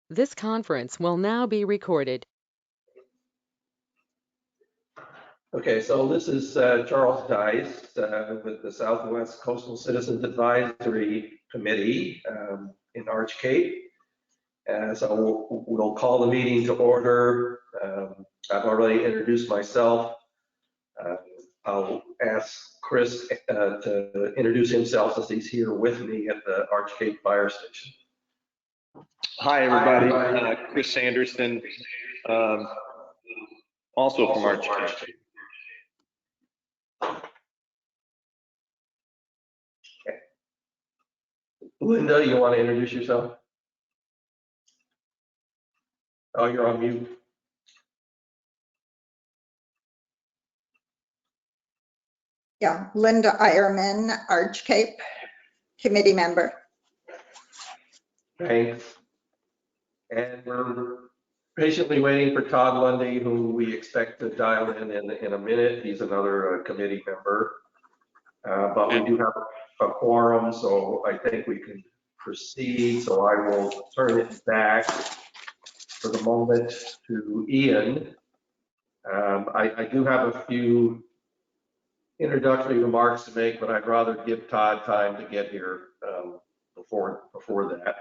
This conference will now be recorded. Okay, so this is Charles Dice with the Southwest Coastal Citizens Advisory Committee in Arch Cape. So we'll call the meeting to order. I've already introduced myself. I'll ask Chris to introduce himself since he's here with me at the Arch Cape Fire Station. Hi, everybody. Chris Sanderson, also from Arch Cape. Okay. Linda, you want to introduce yourself? Oh, you're on mute. Yeah, Linda Ironman, Arch Cape, committee member. Thanks. And we're patiently waiting for Todd Lundy, who we expect to dial in a minute. He's another committee member. But we do have a quorum, so I think we can proceed. So I will turn it back for the moment to Ian. I do have a few introductory remarks to make, but I'd rather give Todd time to get here before that.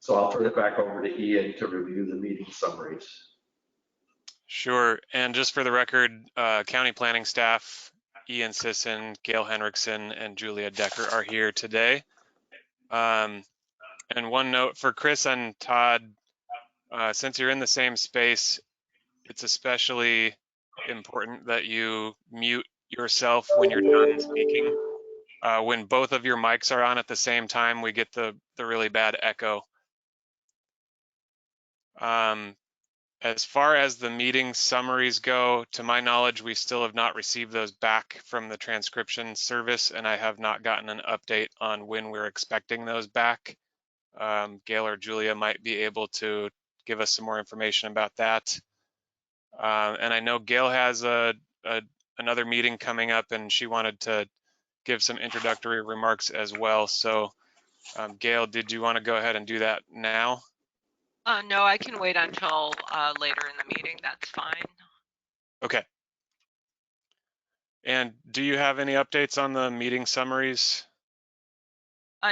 So I'll turn it back over to Ian to review the meeting summaries. Sure, and just for the record, county planning staff, Ian Sisson, Gail Henriksen, and Julia Decker are here today. And one note for Chris and Todd, since you're in the same space, it's especially important that you mute yourself when you're done speaking. When both of your mics are on at the same time, we get the really bad echo. As far as the meeting summaries go, to my knowledge, we still have not received those back from the transcription service, and I have not gotten an update on when we're expecting those back. Gail or Julia might be able to give us some more information about that. And I know Gail has another meeting coming up, and she wanted to give some introductory remarks as well. So Gail, did you want to go ahead and do that now? No, I can wait until later in the meeting. That's fine. Okay. And do you have any updates on the meeting summaries?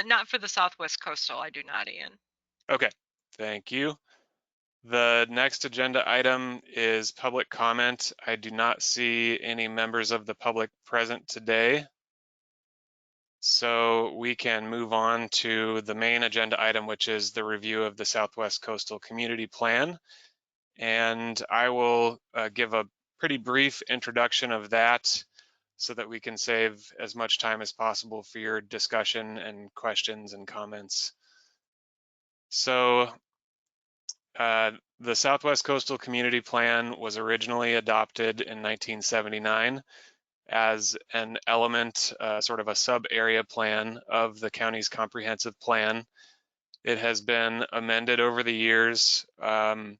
Not for the Southwest Coastal, I do not, Ian. Okay, thank you. The next agenda item is public comment. I do not see any members of the public present today. So we can move on to the main agenda item, which is the review of the Southwest Coastal Community Plan. And I will give a pretty brief introduction of that so that we can save as much time as possible for your discussion and questions and comments. So the Southwest Coastal Community Plan was originally adopted in 1979 as an element, sort of a sub-area plan of the county's comprehensive plan. It has been amended over the years. There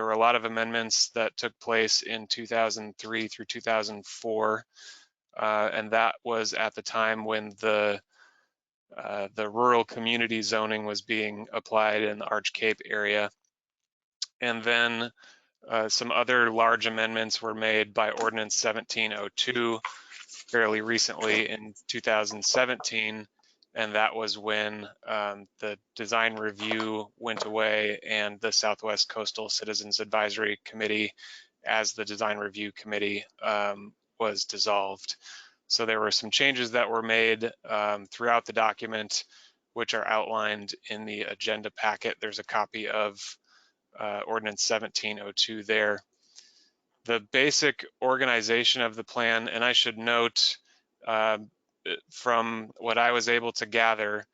were a lot of amendments that took place in 2003 through 2004, and that was at the time when the rural community zoning was being applied in the Arch Cape area. And then some other large amendments were made by Ordinance 1702 fairly recently in 2017, and that was when the design review went away and the Southwest Coastal Citizens Advisory Committee as the design review committee was dissolved. So there were some changes that were made throughout the document, which are outlined in the agenda packet. There's a copy of Ordinance 1702 there. The basic organization of the plan, and I should note from what I was able to gather,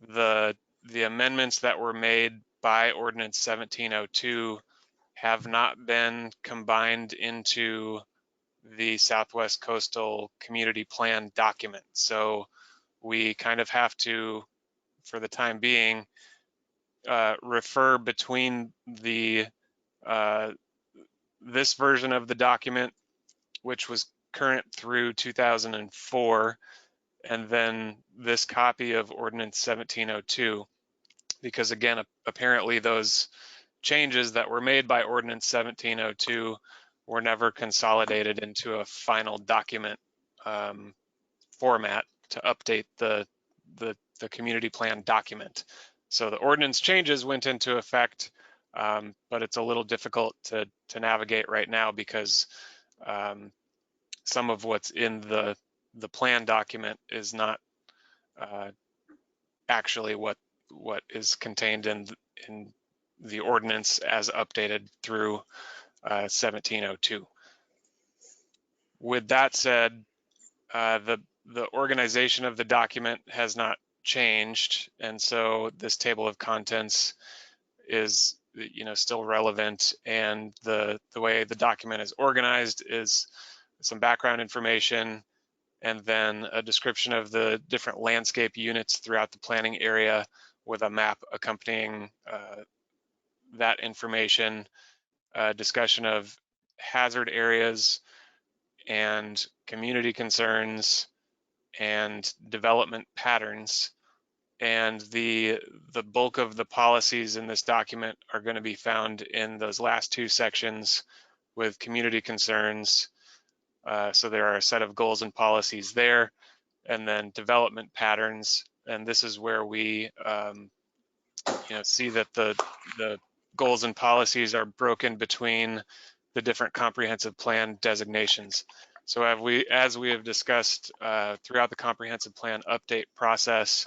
the amendments that were made by Ordinance 1702 have not been combined into the Southwest Coastal Community Plan document. So we kind of have to, for the time being, refer between the this version of the document, which was current through 2004, and then this copy of Ordinance 1702. because again, apparently those changes that were made by Ordinance 1702 were never consolidated into a final document format to update the community plan document. So the ordinance changes went into effect, but it's a little difficult to navigate right now because some of what's in the plan document is not actually what is contained in the ordinance as updated through 1702. With that said, the organization of the document has not changed, and so this table of contents is still relevant, and the way the document is organized is some background information and then a description of the different landscape units throughout the planning area with a map accompanying that information, a discussion of hazard areas and community concerns and development patterns. And the bulk of the policies in this document are going to be found in those last two sections with community concerns. So there are a set of goals and policies there, and then development patterns. And this is where we see that the goals and policies are broken between the different comprehensive plan designations. So as we have discussed throughout the comprehensive plan update process,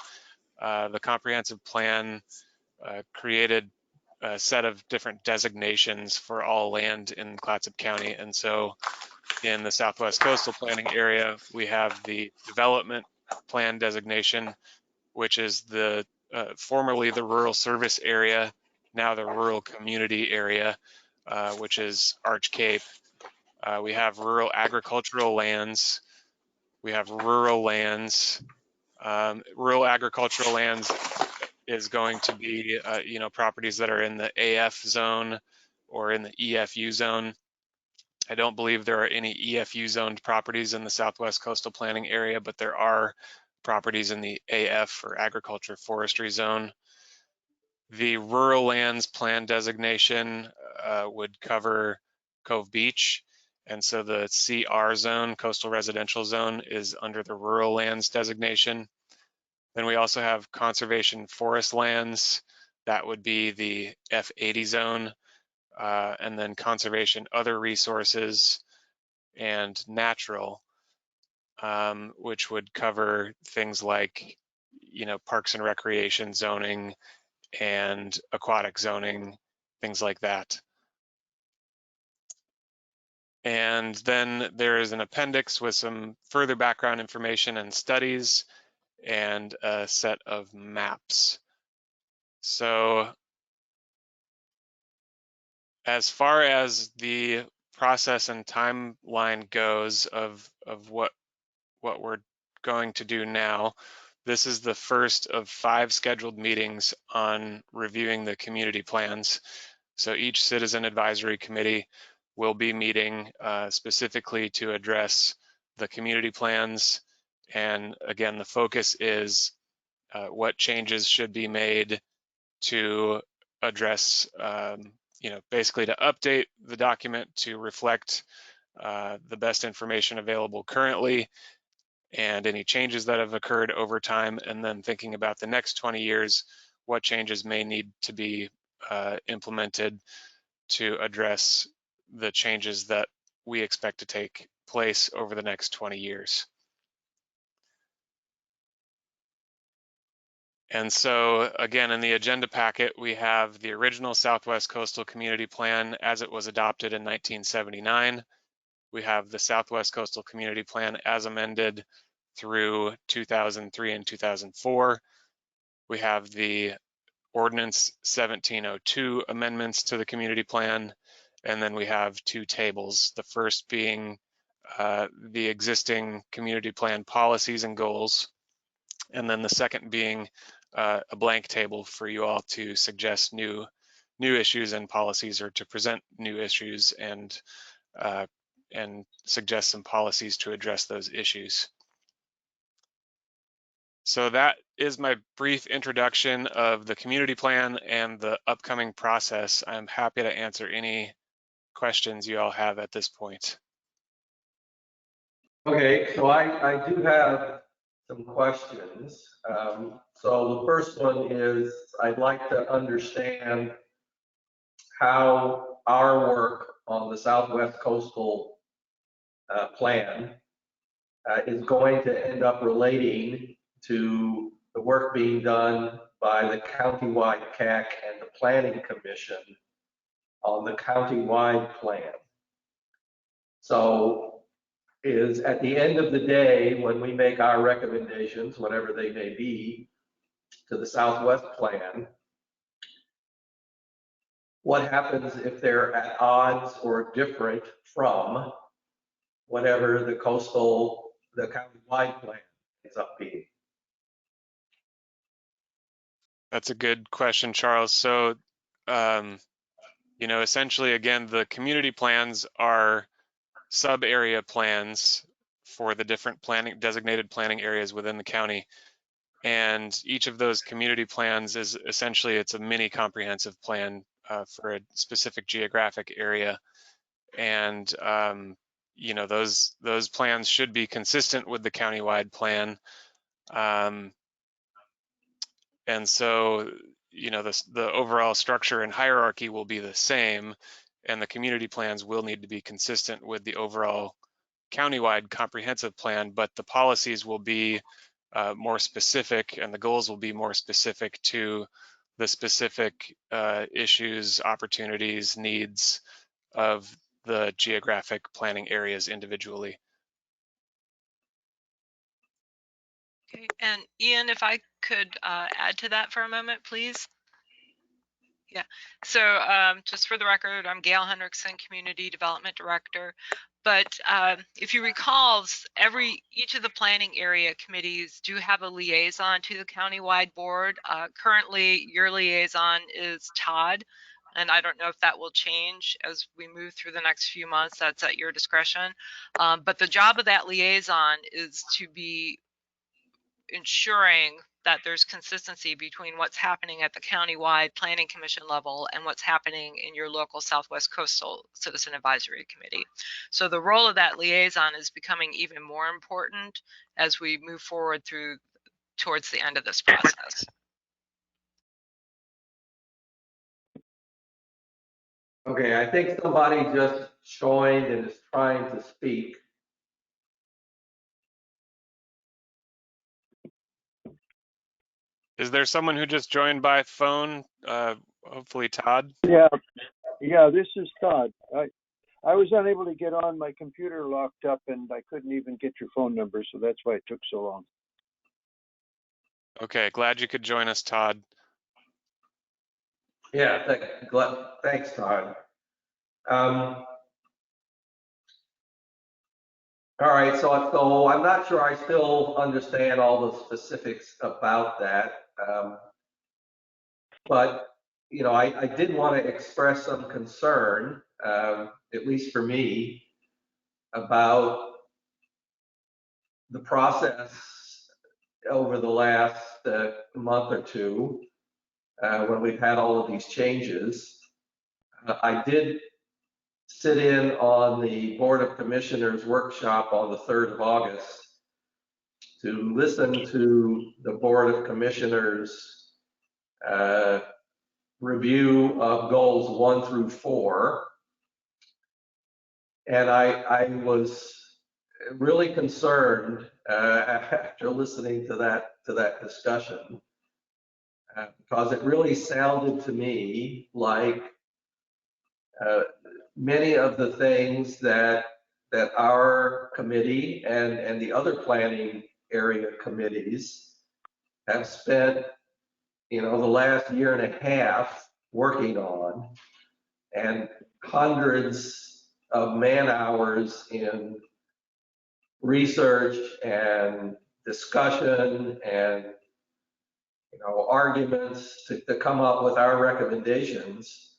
the comprehensive plan created a set of different designations for all land in Clatsop County. And so in the Southwest Coastal Planning area, we have the development plan designation, which is the formerly the rural service area, now the rural community area, which is Arch Cape. We have rural agricultural lands. We have rural lands. Rural agricultural lands is going to be, properties that are in the AF zone or in the EFU zone. I don't believe there are any EFU zoned properties in the Southwest Coastal Planning area, but there are properties in the AF or agriculture forestry zone. The rural lands plan designation would cover Cove Beach. And so the CR zone, coastal residential zone, is under the rural lands designation. Then we also have conservation forest lands. That would be the F80 zone. And then conservation other resources and natural, which would cover things like, parks and recreation zoning and aquatic zoning, things like that. And then there is an appendix with some further background information and studies and a set of maps. So as far as the process and timeline goes of what we're going to do now, this is the first of 5 scheduled meetings on reviewing the community plans. So each citizen advisory committee will be meeting specifically to address the community plans. And again, the focus is what changes should be made to address, basically to update the document to reflect the best information available currently and any changes that have occurred over time, and then thinking about the next 20 years, what changes may need to be implemented to address the changes that we expect to take place over the next 20 years. And so again, in the agenda packet, we have the original Southwest Coastal Community Plan as it was adopted in 1979. We have the Southwest Coastal Community Plan as amended through 2003 and 2004. We have the Ordinance 1702 amendments to the community plan, and then we have 2 tables, the first being the existing community plan policies and goals, and then the second being a blank table for you all to suggest new issues and policies, or to present new issues and suggest some policies to address those issues. So that is my brief introduction of the community plan and the upcoming process. I'm happy to answer any questions you all have at this point. Okay, so I do have some questions. So the first one is, I'd like to understand how our work on the Southwest Coastal Plan is going to end up relating to the work being done by the countywide CAC and the Planning Commission on the countywide plan. So is at the end of the day, when we make our recommendations, whatever they may be, to the Southwest plan, what happens if they're at odds or different from whatever the countywide plan ends up being? That's a good question, Charles. So, you know, essentially, again, the community plans are sub-area plans for the different designated planning areas within the county. And each of those community plans is essentially, it's a mini comprehensive plan for a specific geographic area. And, you know, those plans should be consistent with the countywide plan. And so, you know, the overall structure and hierarchy will be the same, and the community plans will need to be consistent with the overall countywide comprehensive plan, but the policies will be more specific and the goals will be more specific to the specific issues, opportunities, needs of the geographic planning areas individually. Okay, and Ian, if I could add to that for a moment, please. Yeah, so just for the record, I'm Gail Hendrickson, Community Development Director. But if you recall, each of the planning area committees do have a liaison to the countywide board. Currently, your liaison is Todd, and I don't know if that will change as we move through the next few months. That's at your discretion. But the job of that liaison is to be ensuring that there's consistency between what's happening at the countywide planning commission level and what's happening in your local Southwest Coastal Citizen Advisory Committee. So the role of that liaison is becoming even more important as we move forward towards the end of this process. Okay, I think somebody just joined and is trying to speak. Is there someone who just joined by phone? Hopefully Todd. Yeah, this is Todd. I was unable to get on, my computer locked up and I couldn't even get your phone number, so that's why it took so long. Okay, glad you could join us, Todd. Yeah, thanks, Todd. All right, so I'm not sure I still understand all the specifics about that. But, you know, I did want to express some concern, at least for me, about the process over the last month or two when we've had all of these changes. I did sit in on the Board of Commissioners workshop on the 3rd of August to listen to the Board of Commissioners review of goals 1 through 4. And I was really concerned after listening to that discussion because it really sounded to me like many of the things that our committee and the other planning area committees have spent, you know, the last year and a half working on, and hundreds of man hours in research and discussion and, you know, arguments to come up with our recommendations.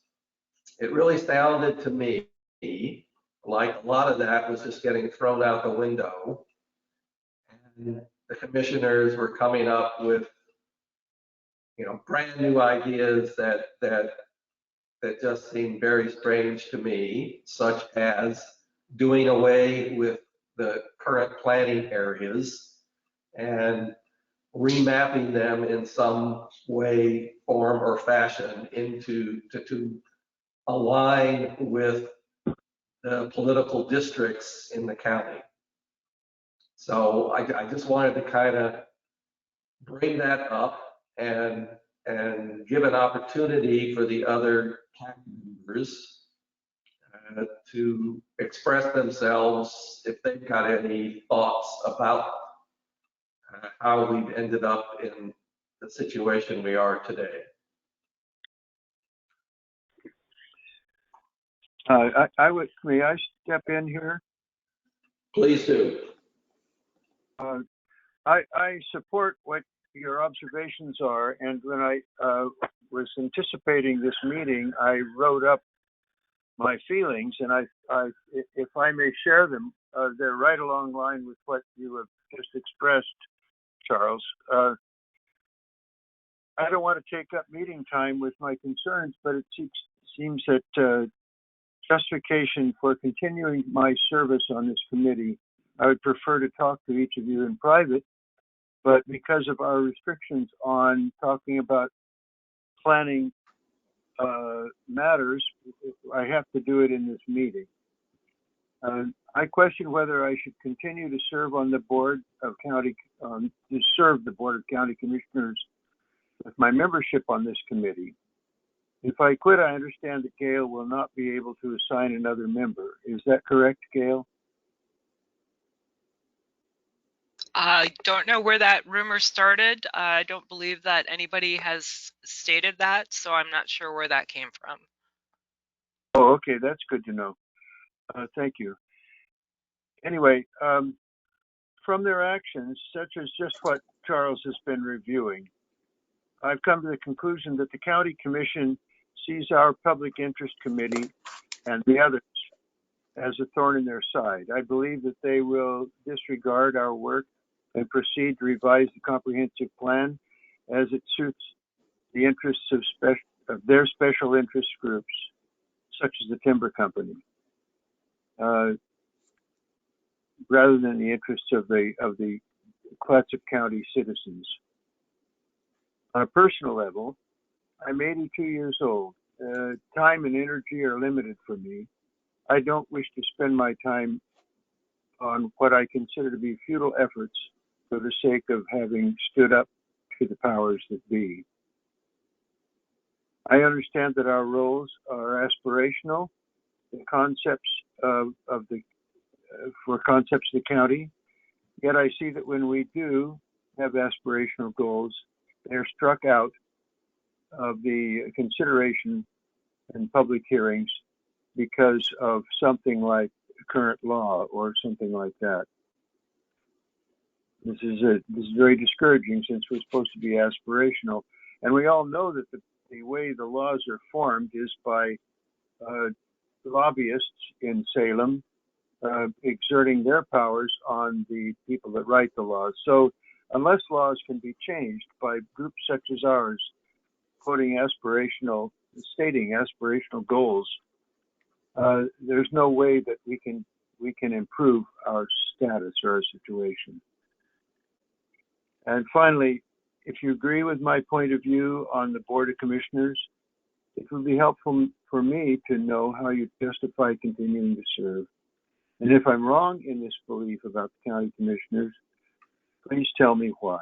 It really sounded to me like a lot of that was just getting thrown out the window. And the commissioners were coming up with, brand new ideas that just seemed very strange to me, such as doing away with the current planning areas and remapping them in some way, form, or fashion to align with the political districts in the county. So I just wanted to kind of bring that up and give an opportunity for the other CAC members to express themselves if they've got any thoughts about how we've ended up in the situation we are today. May I step in here? Please do. I support what your observations are, and when I was anticipating this meeting, I wrote up my feelings, and if I may share them, they're right along line with what you have just expressed, Charles. I don't want to take up meeting time with my concerns, but it seems that justification for continuing my service on this committee, I would prefer to talk to each of you in private, but because of our restrictions on talking about planning matters, I have to do it in this meeting. I question whether I should continue to serve on the board of county, to serve the Board of County Commissioners with my membership on this committee. If I quit, I understand that Gail will not be able to assign another member. Is that correct, Gail? I don't know where that rumor started. I don't believe that anybody has stated that, so I'm not sure where that came from. Oh, okay, that's good to know. Thank you. Anyway, from their actions, such as just what Charles has been reviewing, I've come to the conclusion that the County Commission sees our Public Interest Committee and the others as a thorn in their side. I believe that they will disregard our work and proceed to revise the comprehensive plan as it suits the interests of their special interest groups, such as the timber company, rather than the interests of the Clatsop County citizens. On a personal level, I'm 82 years old. Time and energy are limited for me. I don't wish to spend my time on what I consider to be futile efforts for the sake of having stood up to the powers that be. I understand that our roles are aspirational, the concepts for concepts of the county. Yet I see that when we do have aspirational goals, they're struck out of the consideration in public hearings because of something like current law or something like that. This is very discouraging since we're supposed to be aspirational, and we all know that the way the laws are formed is by lobbyists in Salem exerting their powers on the people that write the laws. So unless laws can be changed by groups such as ours, stating aspirational goals, there's no way that we can improve our status or our situation. And finally, if you agree with my point of view on the Board of Commissioners, it would be helpful for me to know how you justify continuing to serve. And if I'm wrong in this belief about the county commissioners, please tell me why.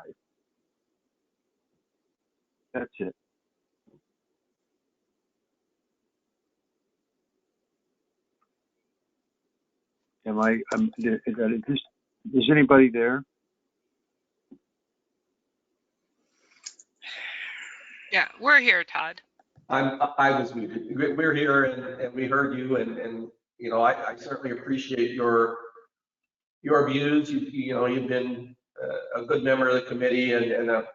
That's it. Is anybody there? Yeah, we're here, Todd. I was muted. We're here and we heard you and I certainly appreciate your views. You've been a good member of the committee and a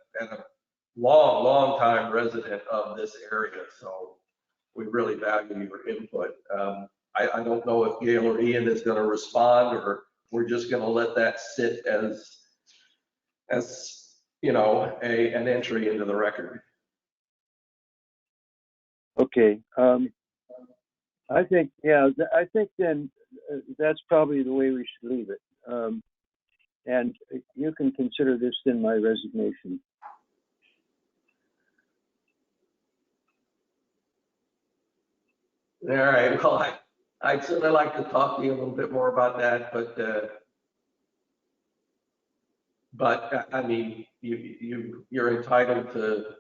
long time resident of this area. So we really value your input. I don't know if Gail or Ian is going to respond, or we're just going to let that sit as as, you know, an entry into the record. Okay. I think, yeah, I think then that's probably the way we should leave it. And you can consider this then my resignation. All right, well, I'd certainly like to talk to you a little bit more about that, but I mean, you're entitled to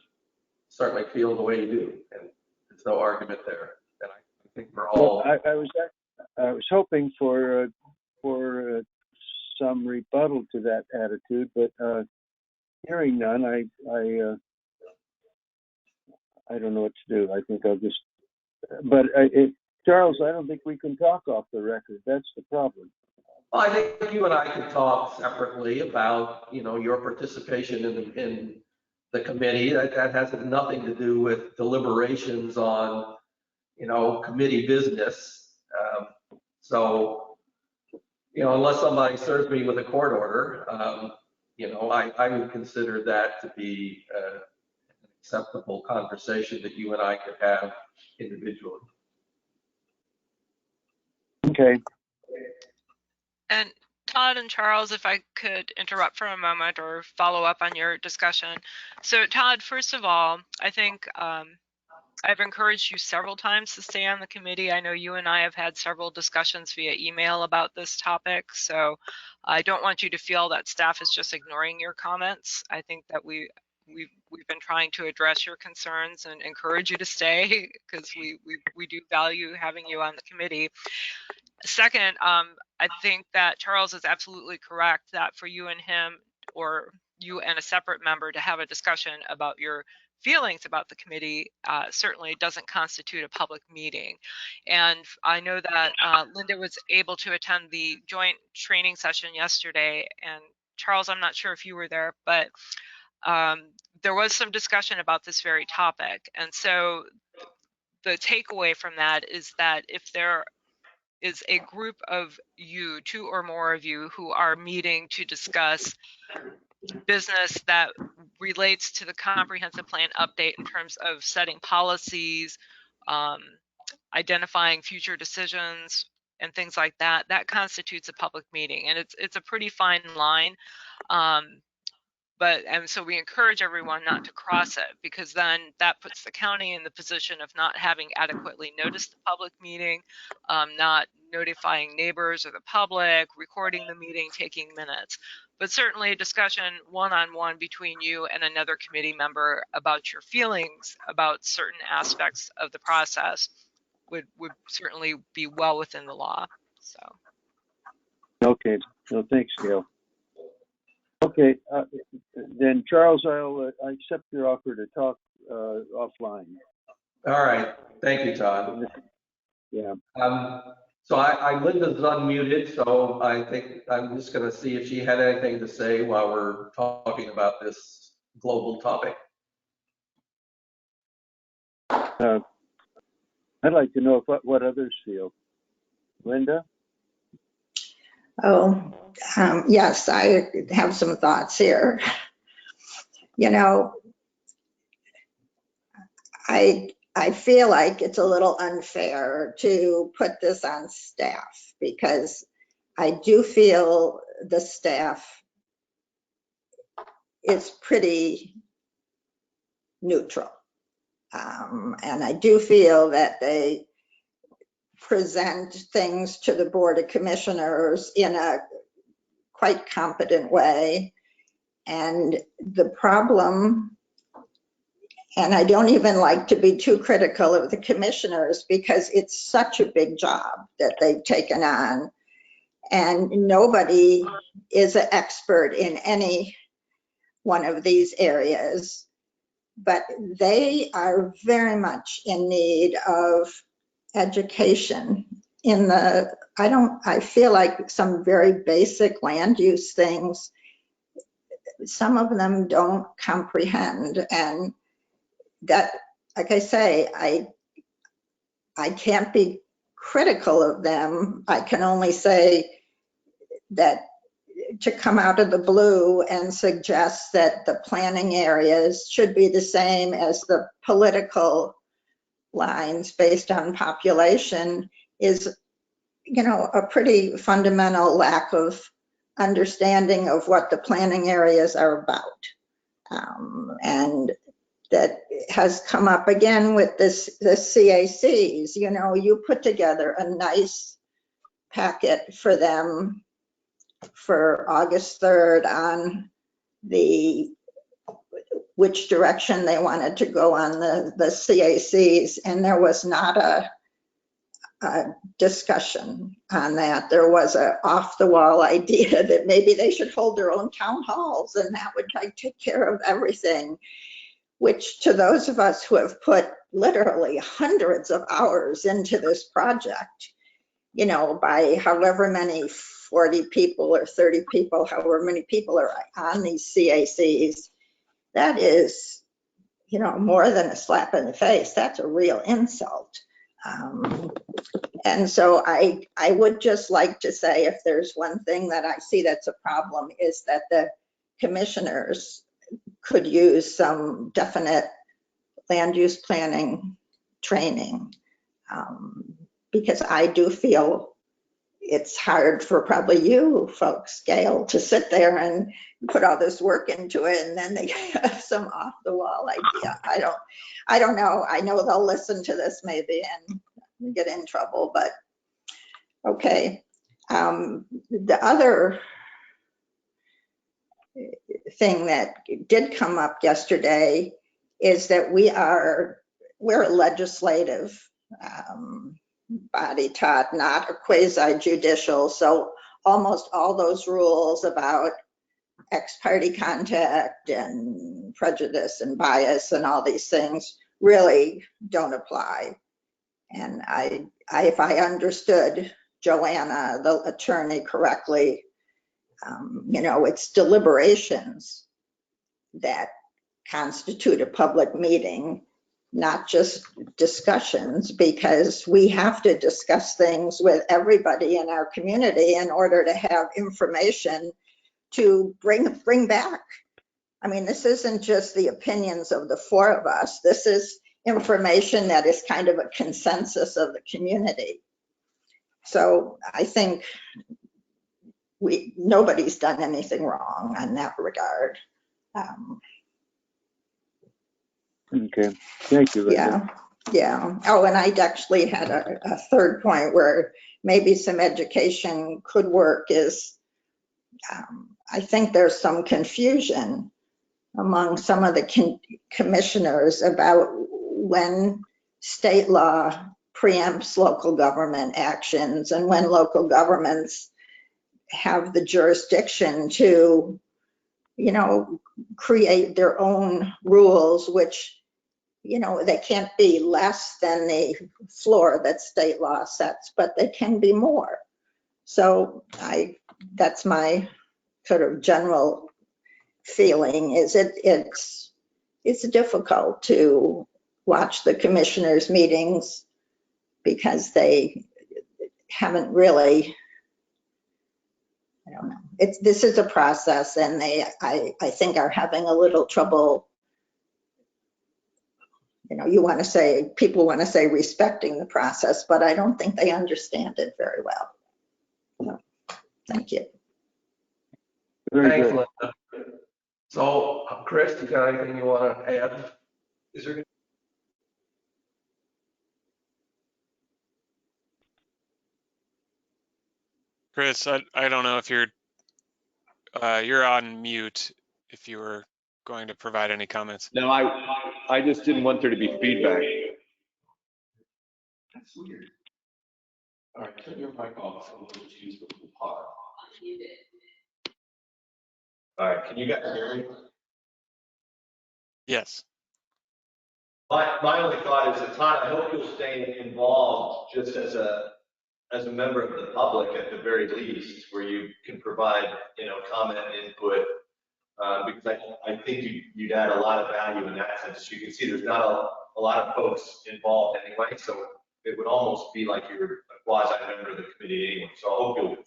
certainly feel the way you do, and there's no argument there. And I think we're all. Well, I was hoping for some rebuttal to that attitude, but hearing none, I don't know what to do. I think I'll just. But Charles, I don't think we can talk off the record. That's the problem. Well, I think you and I could talk separately about, you know, your participation in the committee. That has nothing to do with deliberations on, you know, committee business. So, you know, unless somebody serves me with a court order, you know, I would consider that to be an acceptable conversation that you and I could have individually. Okay. And Todd and Charles, if I could interrupt for a moment or follow up on your discussion. So Todd, first of all, I think I've encouraged you several times to stay on the committee. I know you and I have had several discussions via email about this topic, so I don't want you to feel that staff is just ignoring your comments. I think that we've been trying to address your concerns and encourage you to stay because we do value having you on the committee. Second, I think that Charles is absolutely correct that for you and him, or you and a separate member, to have a discussion about your feelings about the committee certainly doesn't constitute a public meeting. And I know that Linda was able to attend the joint training session yesterday, and Charles, I'm not sure if you were there, but there was some discussion about this very topic. And so the takeaway from that is that if there is a group of you, 2 or more of you, who are meeting to discuss business that relates to the comprehensive plan update in terms of setting policies, identifying future decisions, and things like that, that constitutes a public meeting. And it's a pretty fine line. And so we encourage everyone not to cross it, because then that puts the county in the position of not having adequately noticed the public meeting, not notifying neighbors or the public, recording the meeting, taking minutes. But certainly a discussion one-on-one between you and another committee member about your feelings about certain aspects of the process would certainly be well within the law. So. Okay. No, thanks, Gail. Okay, then Charles, I accept your offer to talk offline. All right, thank you, Todd. Yeah. So Linda's unmuted, so I think I'm just going to see if she had anything to say while we're talking about this global topic. I'd like to know what others feel. Linda? Oh, yes, I have some thoughts here. You know, I feel like it's a little unfair to put this on staff, because I do feel the staff is pretty neutral. And I do feel that they present things to the Board of Commissioners in a quite competent way. And the problem, and I don't even like to be too critical of the commissioners, because it's such a big job that they've taken on, and nobody is an expert in any one of these areas, but they are very much in need of education in the, I feel like some very basic land use things, some of them don't comprehend. And that, like I say, I can't be critical of them. I can only say that to come out of the blue and suggest that the planning areas should be the same as the political lines based on population is, a pretty fundamental lack of understanding of what the planning areas are about. And that has come up again with the CACs. You put together a nice packet for them for August 3rd on which direction they wanted to go on the CACs, and there was not a discussion on that. There was a off-the-wall idea that maybe they should hold their own town halls and that would take care of everything, which to those of us who have put literally hundreds of hours into this project, by however many 40 people or 30 people, however many people are on these CACs, that is, more than a slap in the face. That's a real insult. And so I would just like to say, if there's one thing that I see that's a problem, is that the commissioners could use some definite land use planning training, because I do feel it's hard for probably you folks, Gail, to sit there and put all this work into it and then they have some off the wall idea. I don't know. I know they'll listen to this maybe and get in trouble, but okay. The other thing that did come up yesterday is that we're a legislative body, Todd, not a quasi-judicial. So almost all those rules about ex parte contact and prejudice and bias and all these things really don't apply. And if I understood Joanna, the attorney, correctly, it's deliberations that constitute a public meeting, not just discussions, because we have to discuss things with everybody in our community in order to have information to bring back. I mean, this isn't just the opinions of the four of us. This is information that is kind of a consensus of the community. So I think nobody's done anything wrong in that regard. Okay, thank you, Linda. Yeah. Oh, and I actually had a third point where maybe some education could work is, I think there's some confusion among some of the commissioners about when state law preempts local government actions and when local governments have the jurisdiction to, create their own rules, which, they can't be less than the floor that state law sets, but they can be more. So that's my sort of general feeling is it's difficult to watch the commissioners' meetings because they haven't really, I don't know. This is a process, and I think are having a little trouble. People want to say respecting the process, but I don't think they understand it very well. So, thank you. Very Thanks, good. Linda. So, Chris, you got anything you want to add? Is there? Chris, I don't know if you're on mute if you were going to provide any comments. No, I just didn't want there to be feedback. That's weird. All right, turn your mic off. I'm going to choose the pod. All right, can you guys hear me? Yes. My only thought is that, Todd, I hope you'll stay involved just as a member of the public at the very least, where you can provide, comment and input, because I think you'd add a lot of value in that sense. You can see there's not a lot of folks involved anyway, so it would almost be like you're a quasi member of the committee anyway. So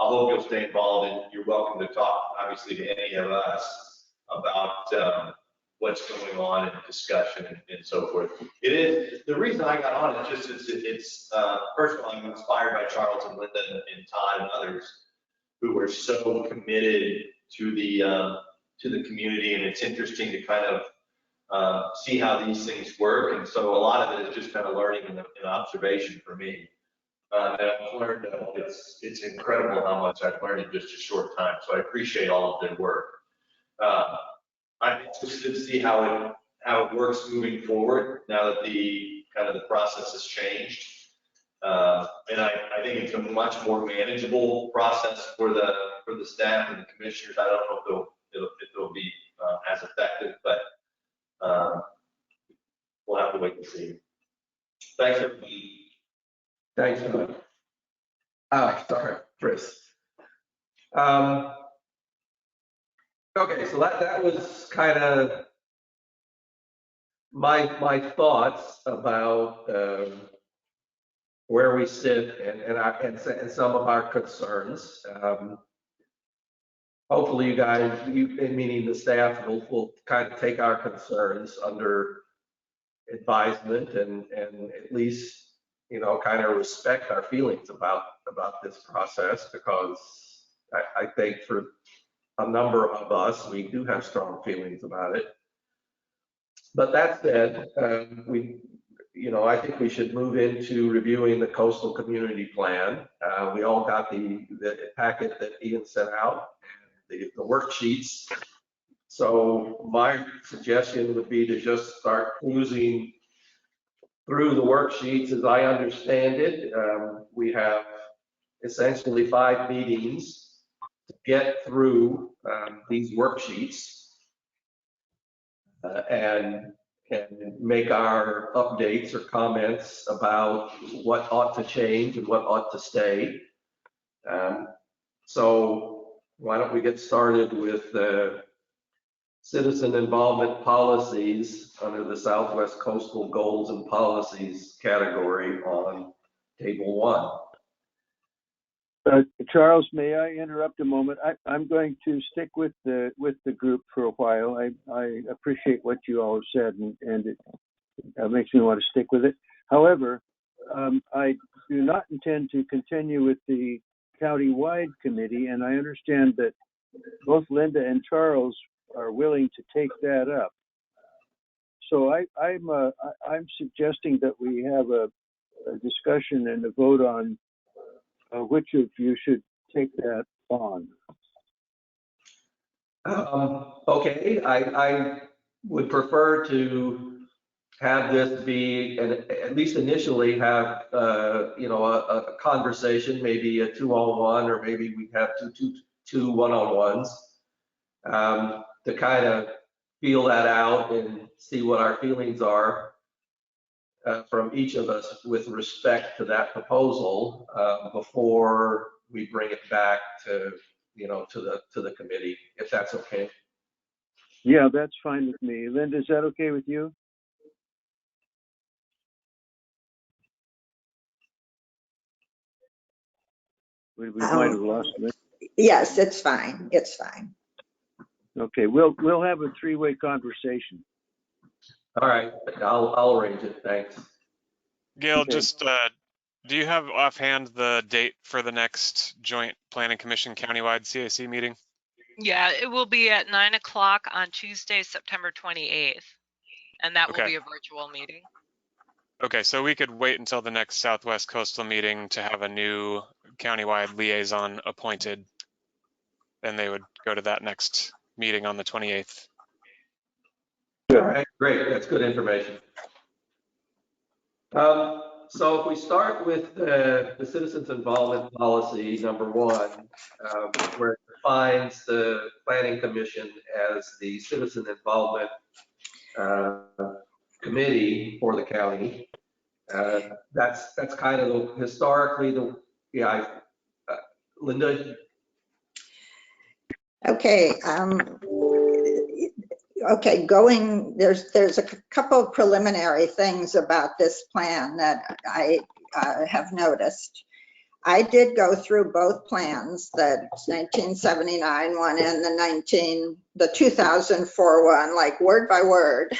I hope you'll stay involved, and you're welcome to talk, obviously, to any of us about what's going on in discussion and so forth. It is, the reason I got on it, it's first of all, I'm inspired by Charles and Linda and Todd and others who are so committed to the community, and it's interesting to kind of see how these things work. And so a lot of it is just kind of learning and observation for me. And I've learned, it's incredible how much I've learned in just a short time. So I appreciate all of their work. I'm interested to see how it works moving forward now that the process has changed. And I think it's a much more manageable process for the staff and the commissioners. I don't know if it'll be as effective, but we'll have to wait and see. Thanks, everybody. Thanks, Doug. Sorry, Chris. Okay, so that was kind of my thoughts about where we sit and some of our concerns. Hopefully you guys, meaning the staff, will kind of take our concerns under advisement and at least, kind of respect our feelings about this process, because I think for a number of us, we do have strong feelings about it. But that said, I think we should move into reviewing the coastal community plan. We all got the packet that Ian sent out, and the worksheets. So my suggestion would be to just start cruising through the worksheets as I understand it. We have essentially 5 meetings to get through these worksheets and make our updates or comments about what ought to change and what ought to stay. So why don't we get started with the citizen involvement policies under the Southwest Coastal Goals and Policies category on table 1. Charles, may I interrupt a moment? I'm going to stick with the group for a while. I appreciate what you all have said, and it makes me want to stick with it. However, I do not intend to continue with the county-wide committee, and I understand that both Linda and Charles are willing to take that up. So I'm suggesting that we have a discussion and a vote on which of you should take that on. Okay, I would prefer to have this be, and at least initially have, a conversation, maybe a 2-on-1, or maybe we have two 1-on-1s, to kind of feel that out and see what our feelings are from each of us with respect to that proposal before we bring it back to the committee, if that's okay. Yeah, that's fine with me. Linda, is that okay with you? We might have lost it. Yes, it's fine. It's fine. Okay, we'll have a 3-way conversation. All right, I'll arrange it. Thanks. Gail, Okay. just do you have offhand the date for the next joint planning commission countywide CAC meeting? Yeah, it will be at 9 o'clock on Tuesday, September 28th. And that will Okay. be a virtual meeting. Okay, so we could wait until the next Southwest Coastal meeting to have a new countywide liaison appointed. Then they would go to that next meeting on the 28th. All right, great. That's good information. So if we start with the citizens involvement policy number 1, where it defines the planning commission as the citizen involvement committee for the county. That's kind of historically Linda. Okay. Okay, there's a couple of preliminary things about this plan that I have noticed. I did go through both plans, the 1979 one and the 2004 one, like word by word,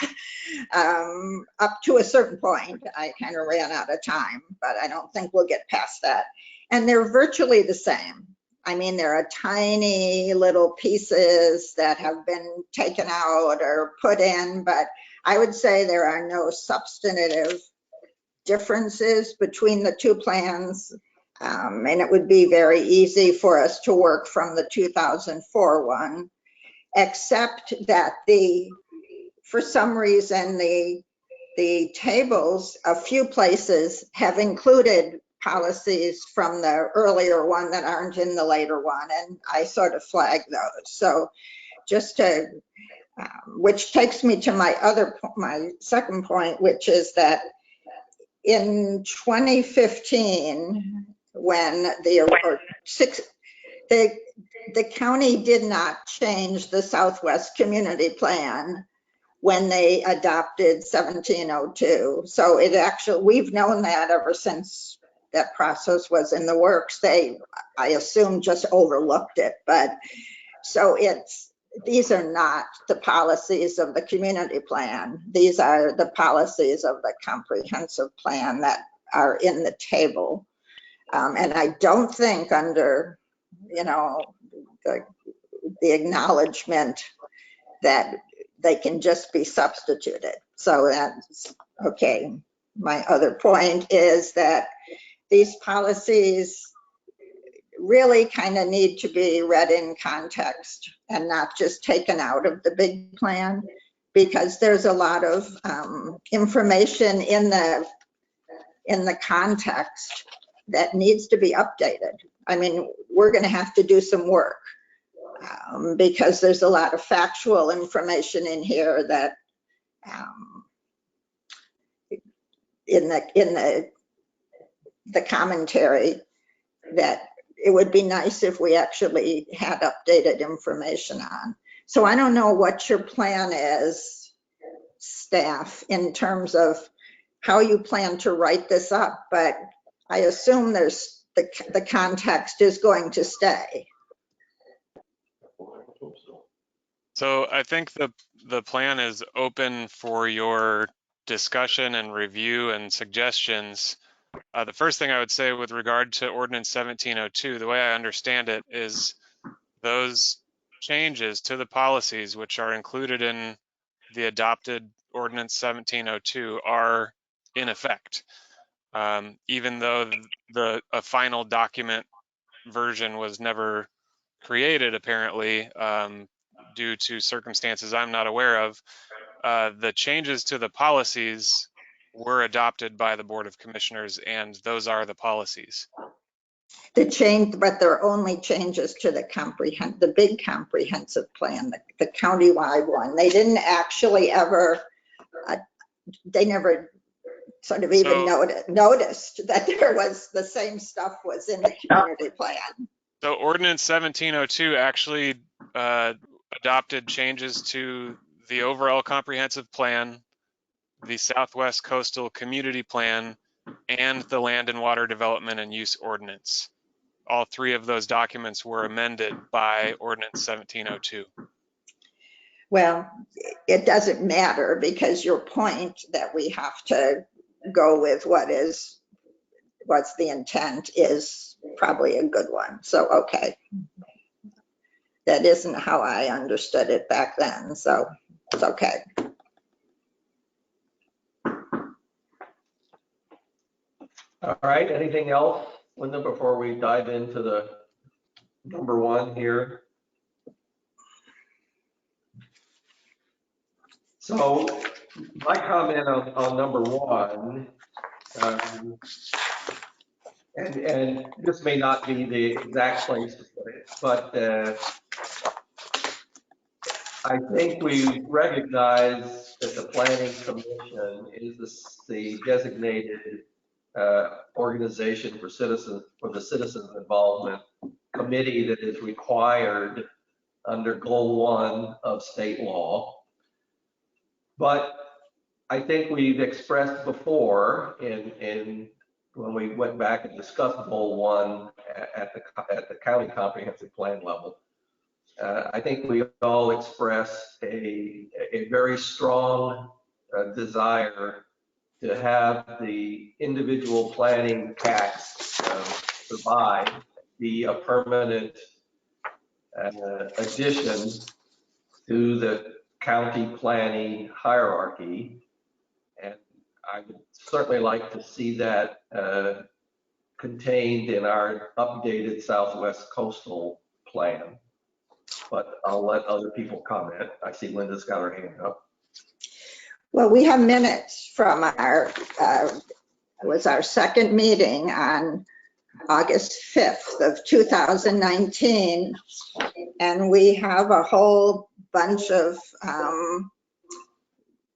up to a certain point. I kind of ran out of time, but I don't think we'll get past that. And they're virtually the same. I mean, there are tiny little pieces that have been taken out or put in, but I would say there are no substantive differences between the two plans. And it would be very easy for us to work from the 2004 one, except that for some reason, the tables, a few places have included policies from the earlier one that aren't in the later one, and I sort of flagged those. So just to, which takes me to my second point, which is that in 2015, when the county did not change the Southwest Community Plan when they adopted 1702. So it actually, we've known that ever since that process was in the works. They, I assume, just overlooked it. But so these are not the policies of the community plan. These are the policies of the comprehensive plan that are in the table. And I don't think under, the acknowledgement that they can just be substituted. So that's okay. My other point is that these policies really kind of need to be read in context and not just taken out of the big plan, because there's a lot of information in the context that needs to be updated. I mean, we're going to have to do some work because there's a lot of factual information in here that in the commentary that it would be nice if we actually had updated information on. So I don't know what your plan is, staff, in terms of how you plan to write this up, but I assume there's the context is going to stay. So I think the plan is open for your discussion and review and suggestions. The first thing I would say with regard to Ordinance 1702, the way I understand it is those changes to the policies which are included in the adopted Ordinance 1702 are in effect. Even though a final document version was never created, apparently, due to circumstances I'm not aware of, the changes to the policies were adopted by the Board of Commissioners, and those are the policies. The change, but there are only changes to the big comprehensive plan, the countywide one. They didn't actually ever, they never sort of even noticed that there was the same stuff was in the community plan. So Ordinance 1702 actually adopted changes to the overall comprehensive plan, the Southwest Coastal Community Plan, and the Land and Water Development and Use Ordinance. All three of those documents were amended by Ordinance 1702. Well, it doesn't matter, because your point that we have to go with what's the intent is probably a good one. So, okay. That isn't how I understood it back then, so it's okay. All right, anything else, Linda, before we dive into the number one here? So my comment on number one, and this may not be the exact place to put it, but I think we recognize that the Planning Commission is the designated organization for the citizens involvement committee that is required under Goal 1 of state law. But I think we've expressed before in when we went back and discussed Goal 1 at the county comprehensive plan level. I think we all expressed a very strong desire to have the individual planning CACs survive, be a permanent addition to the county planning hierarchy. And I would certainly like to see that contained in our updated Southwest Coastal Plan. But I'll let other people comment. I see Linda's got her hand up. Well, we have minutes from our, it was our second meeting on August 5th of 2019. And we have a whole bunch of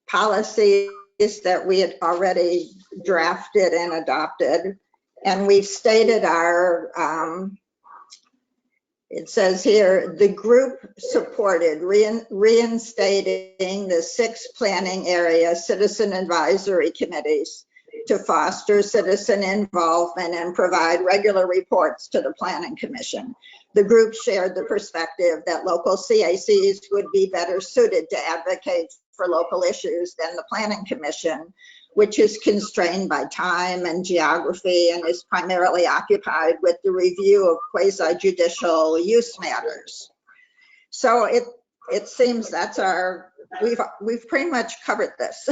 policies that we had already drafted and adopted. And we've stated our, it says here, the group supported reinstating the 6 planning area citizen advisory committees to foster citizen involvement and provide regular reports to the Planning Commission. The group shared the perspective that local CACs would be better suited to advocate for local issues than the Planning Commission, which is constrained by time and geography and is primarily occupied with the review of quasi-judicial use matters. So it seems that's our, we've pretty much covered this.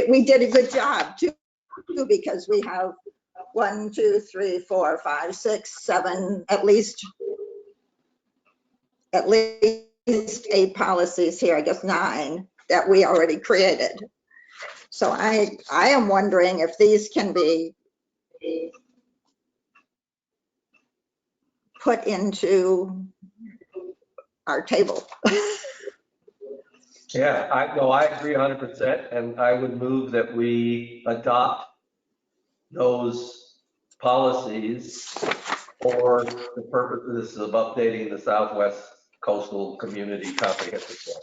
We did a good job too, because we have 1, 2, 3, 4, 5, 6, 7, at least 8 policies here, I guess 9, that we already created. So I am wondering if these can be put into our table. Yeah, I agree 100%, and I would move that we adopt those policies for the purposes of updating the Southwest Coastal Community Comprehensive Plan.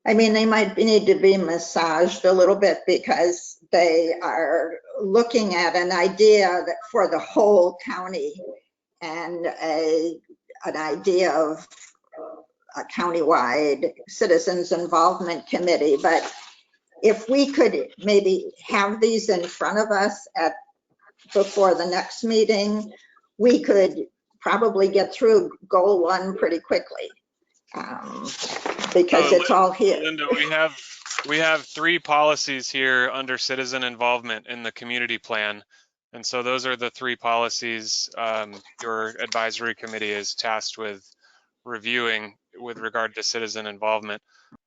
I mean, they might need to be massaged a little bit because they are looking at an idea that for the whole county and an idea of a countywide citizens involvement committee. But if we could maybe have these in front of us before the next meeting, we could probably get through Goal 1 pretty quickly. Because it's all here. Linda, we have 3 policies here under citizen involvement in the community plan. And so those are the 3 policies your advisory committee is tasked with reviewing with regard to citizen involvement,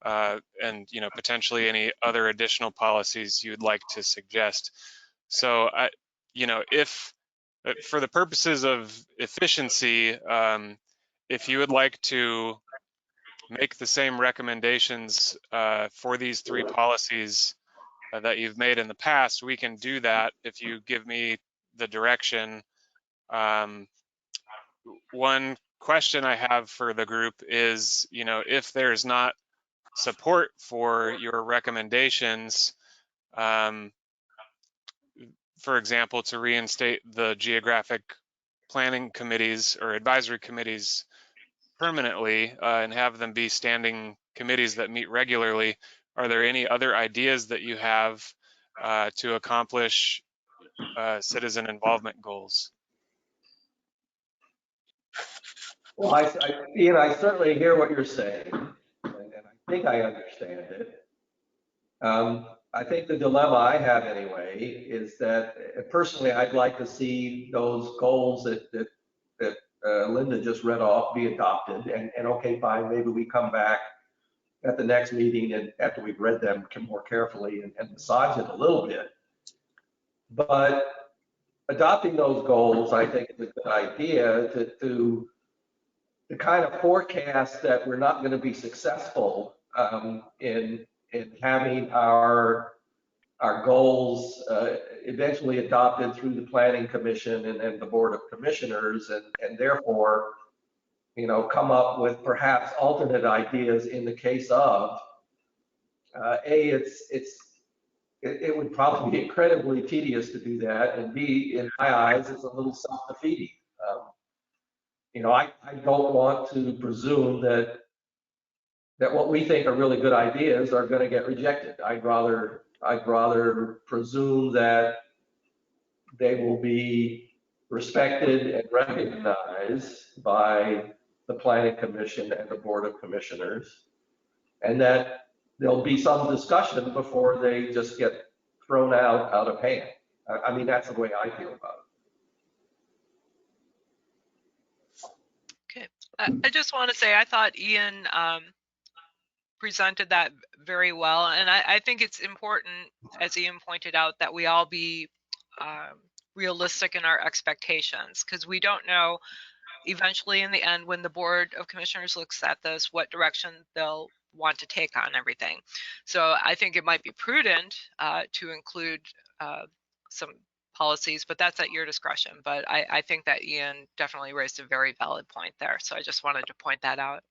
and potentially any other additional policies you'd like to suggest. So if for the purposes of efficiency, if you would like to make the same recommendations for these 3 policies that you've made in the past, we can do that if you give me the direction. One question I have for the group is, if there's not support for your recommendations, for example, to reinstate the geographic planning committees or advisory committees permanently and have them be standing committees that meet regularly, are there any other ideas that you have to accomplish citizen involvement goals? Well, Ian, I certainly hear what you're saying, and I think I understand it. I think the dilemma I have anyway is that personally, I'd like to see those goals that Linda just read off be adopted, and okay, fine, maybe we come back at the next meeting and after we've read them more carefully and massage it a little bit. But adopting those goals, I think, is a good idea to kind of forecast that we're not going to be successful in having our goals eventually adopted through the Planning Commission and the Board of Commissioners, and therefore, come up with perhaps alternate ideas in the case of It would probably be incredibly tedious to do that, and B, in my eyes, it's a little self-defeating. I don't want to presume that what we think are really good ideas are going to get rejected. I'd rather presume that they will be respected and recognized by the Planning Commission and the Board of Commissioners, and that there'll be some discussion before they just get thrown out of hand. I mean, that's the way I feel about Okay. I just want to say I thought Ian presented that very well, and I think it's important, as Ian pointed out, that we all be realistic in our expectations, because we don't know eventually in the end when the Board of Commissioners looks at this what direction they'll want to take on everything. So I think it might be prudent to include some policies, but that's at your discretion. But I think that Ian definitely raised a very valid point there. So I just wanted to point that out.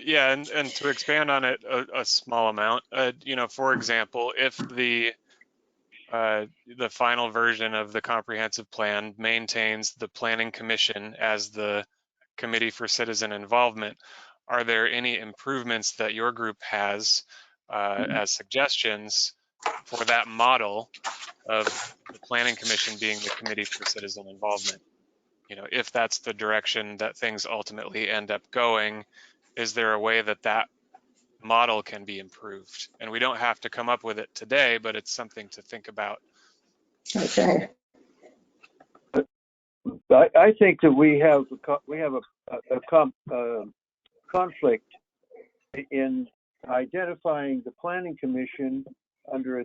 Yeah, and to expand on it a small amount, for example, if the final version of the comprehensive plan maintains the Planning Commission as the committee for citizen involvement, are there any improvements that your group has as suggestions for that model of the Planning Commission being the committee for citizen involvement? If that's the direction that things ultimately end up going, is there a way that that model can be improved? And we don't have to come up with it today, but it's something to think about. Okay. I think that we have a conflict in identifying the Planning Commission under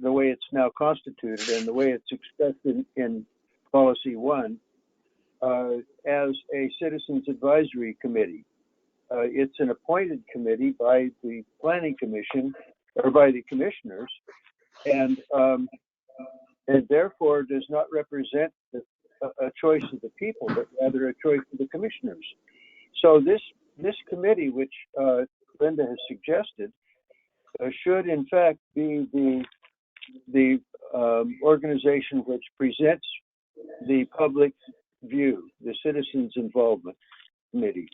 the way it's now constituted and the way it's expressed in Policy 1 as a Citizens Advisory Committee. It's an appointed committee by the Planning Commission or by the commissioners, and therefore does not represent a choice of the people, but rather a choice of the commissioners. So this committee, which Linda has suggested, should in fact be the organization which presents the public view, the Citizens Involvement Committee.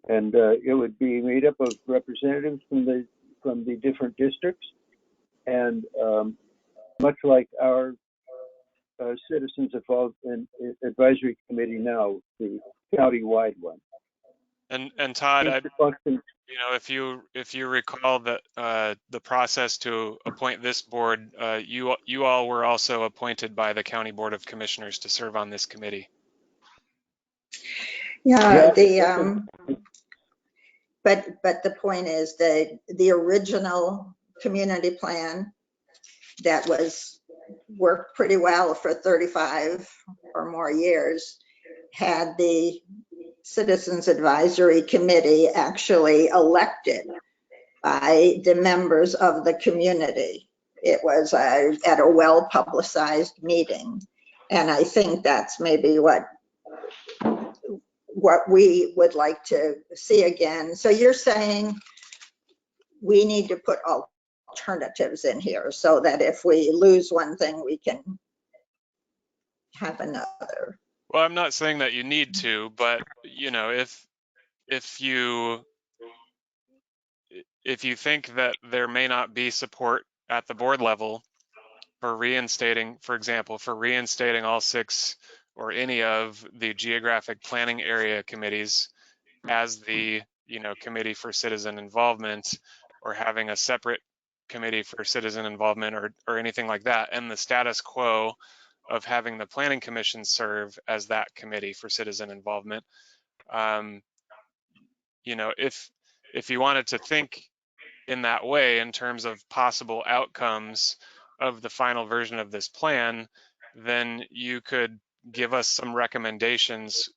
And it would be made up of representatives from the different districts, and much like our Citizens Advisory Committee now, the county-wide one. And Todd, if you recall that the process to appoint this board, you all were also appointed by the County Board of Commissioners to serve on this committee. Yeah, but the point is the original community plan that was worked pretty well for 35 or more years had the Citizens Advisory Committee actually elected by the members of the community. It was at a well-publicized meeting. And I think that's maybe what we would like to see again. So you're saying we need to put alternatives in here so that if we lose one thing, we can have another. Well, I'm not saying that you need to, but if you think that there may not be support at the board level for reinstating, for example, all 6 or any of the geographic planning area committees as the committee for citizen involvement, or having a separate committee for citizen involvement or anything like that, and the status quo of having the Planning Commission serve as that committee for citizen involvement, if you wanted to think in that way in terms of possible outcomes of the final version of this plan, then you could give us some recommendations,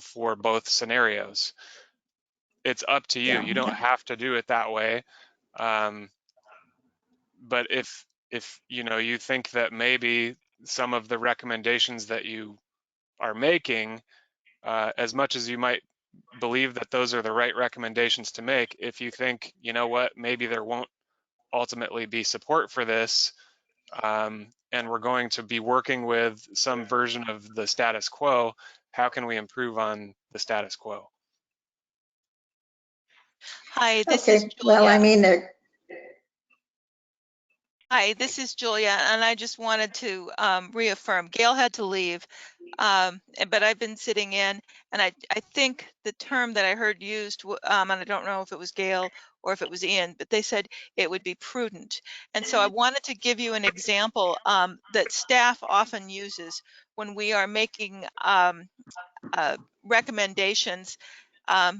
for both scenarios. It's up to you. Yeah. You don't have to do it that way. But if you think that maybe some of the recommendations that you are making, as much as you might believe that those are the right recommendations to make. If you think, you know what, maybe there won't ultimately be support for this, and we're going to be working with some version of the status quo, how can we improve on the status quo? Hi, this is Okay, well, I Julia. mean, Hi, this is Julia, and I just wanted to reaffirm. Gail had to leave, but I've been sitting in, and I think the term that I heard used, and I don't know if it was Gail or if it was Ian, but they said it would be prudent. And so I wanted to give you an example that staff often uses when we are making recommendations,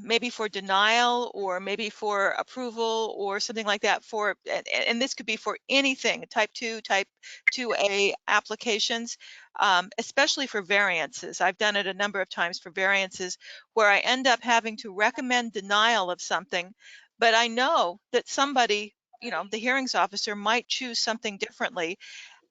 maybe for denial or maybe for approval or something like that, for, and this could be for anything, type 2, type 2A applications, especially for variances. I've done it a number of times for variances where I end up having to recommend denial of something, but I know that somebody, you know, the hearings officer might choose something differently,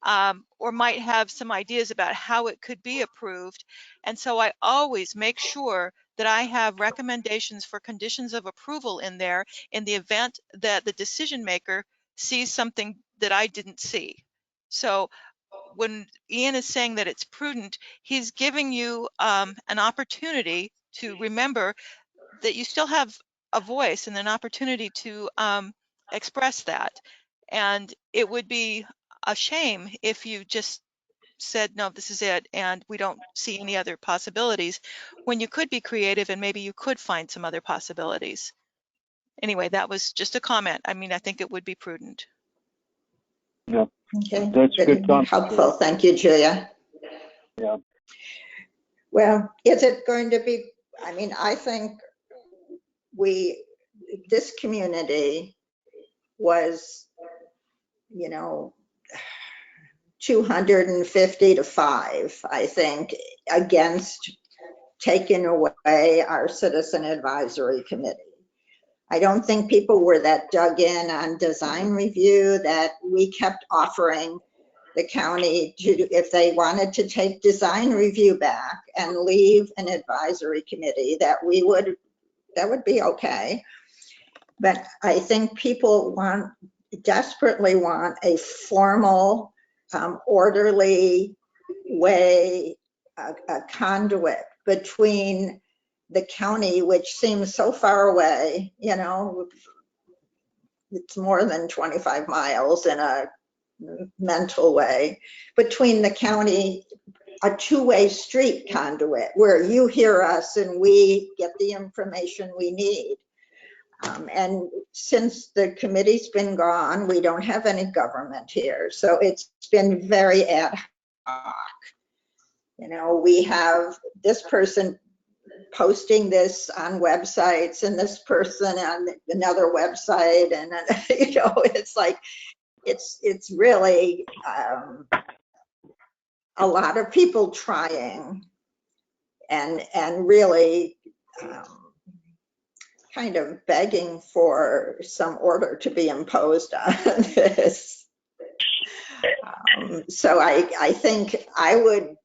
or might have some ideas about how it could be approved. And so I always make sure that I have recommendations for conditions of approval in there in the event that the decision maker sees something that I didn't see. So when Ian is saying that it's prudent, he's giving you an opportunity to remember that you still have a voice and an opportunity to express that. And it would be a shame if you just said, no, this is it, and we don't see any other possibilities, when you could be creative and maybe you could find some other possibilities. Anyway, that was just a comment. I mean, I think it would be prudent. Yeah, okay, that's good comment. helpful. Thank you, Julia. Yeah. Well, is it going to be, I mean, I think this community was, you know, 250 to 5, I think, against taking away our citizen advisory committee. I don't think people were that dug in on design review that we kept offering the county to, if they wanted to take design review back and leave an advisory committee, that would be okay. But I think people desperately want a formal, orderly way, a conduit between the county, which seems so far away, you know, it's more than 25 miles in a mental way, between the county, a two-way street conduit where you hear us and we get the information we need. And since the committee's been gone, we don't have any government here. So it's been very ad hoc. You know, we have this person posting this on websites and this person on another website. And, you know, it's like, it's really a lot of people trying and really kind of begging for some order to be imposed on this. So I think I would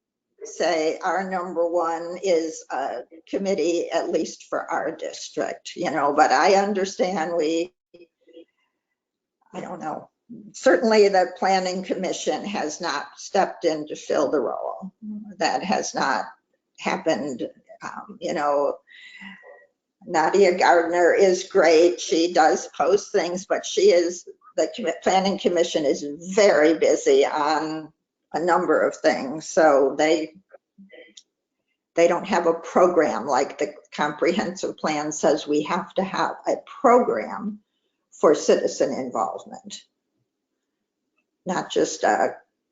say our number one is a committee, at least for our district, you know, but I understand I don't know, certainly the planning commission has not stepped in to fill the role. That has not happened. You know, Nadia Gardner is great. She does post things, but the planning commission is very busy on a number of things. So they don't have a program like the comprehensive plan says we have to have a program for citizen involvement. Not just,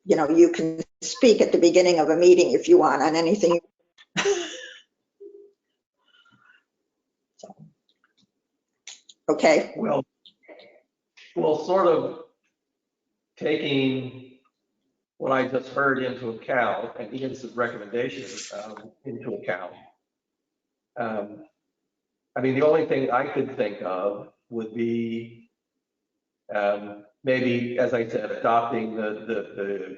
you know, you can speak at the beginning of a meeting if you want on anything. So, okay. Well, sort of taking what I just heard into account and Ian's recommendations into account. I mean, the only thing I could think of would be maybe, as I said, adopting the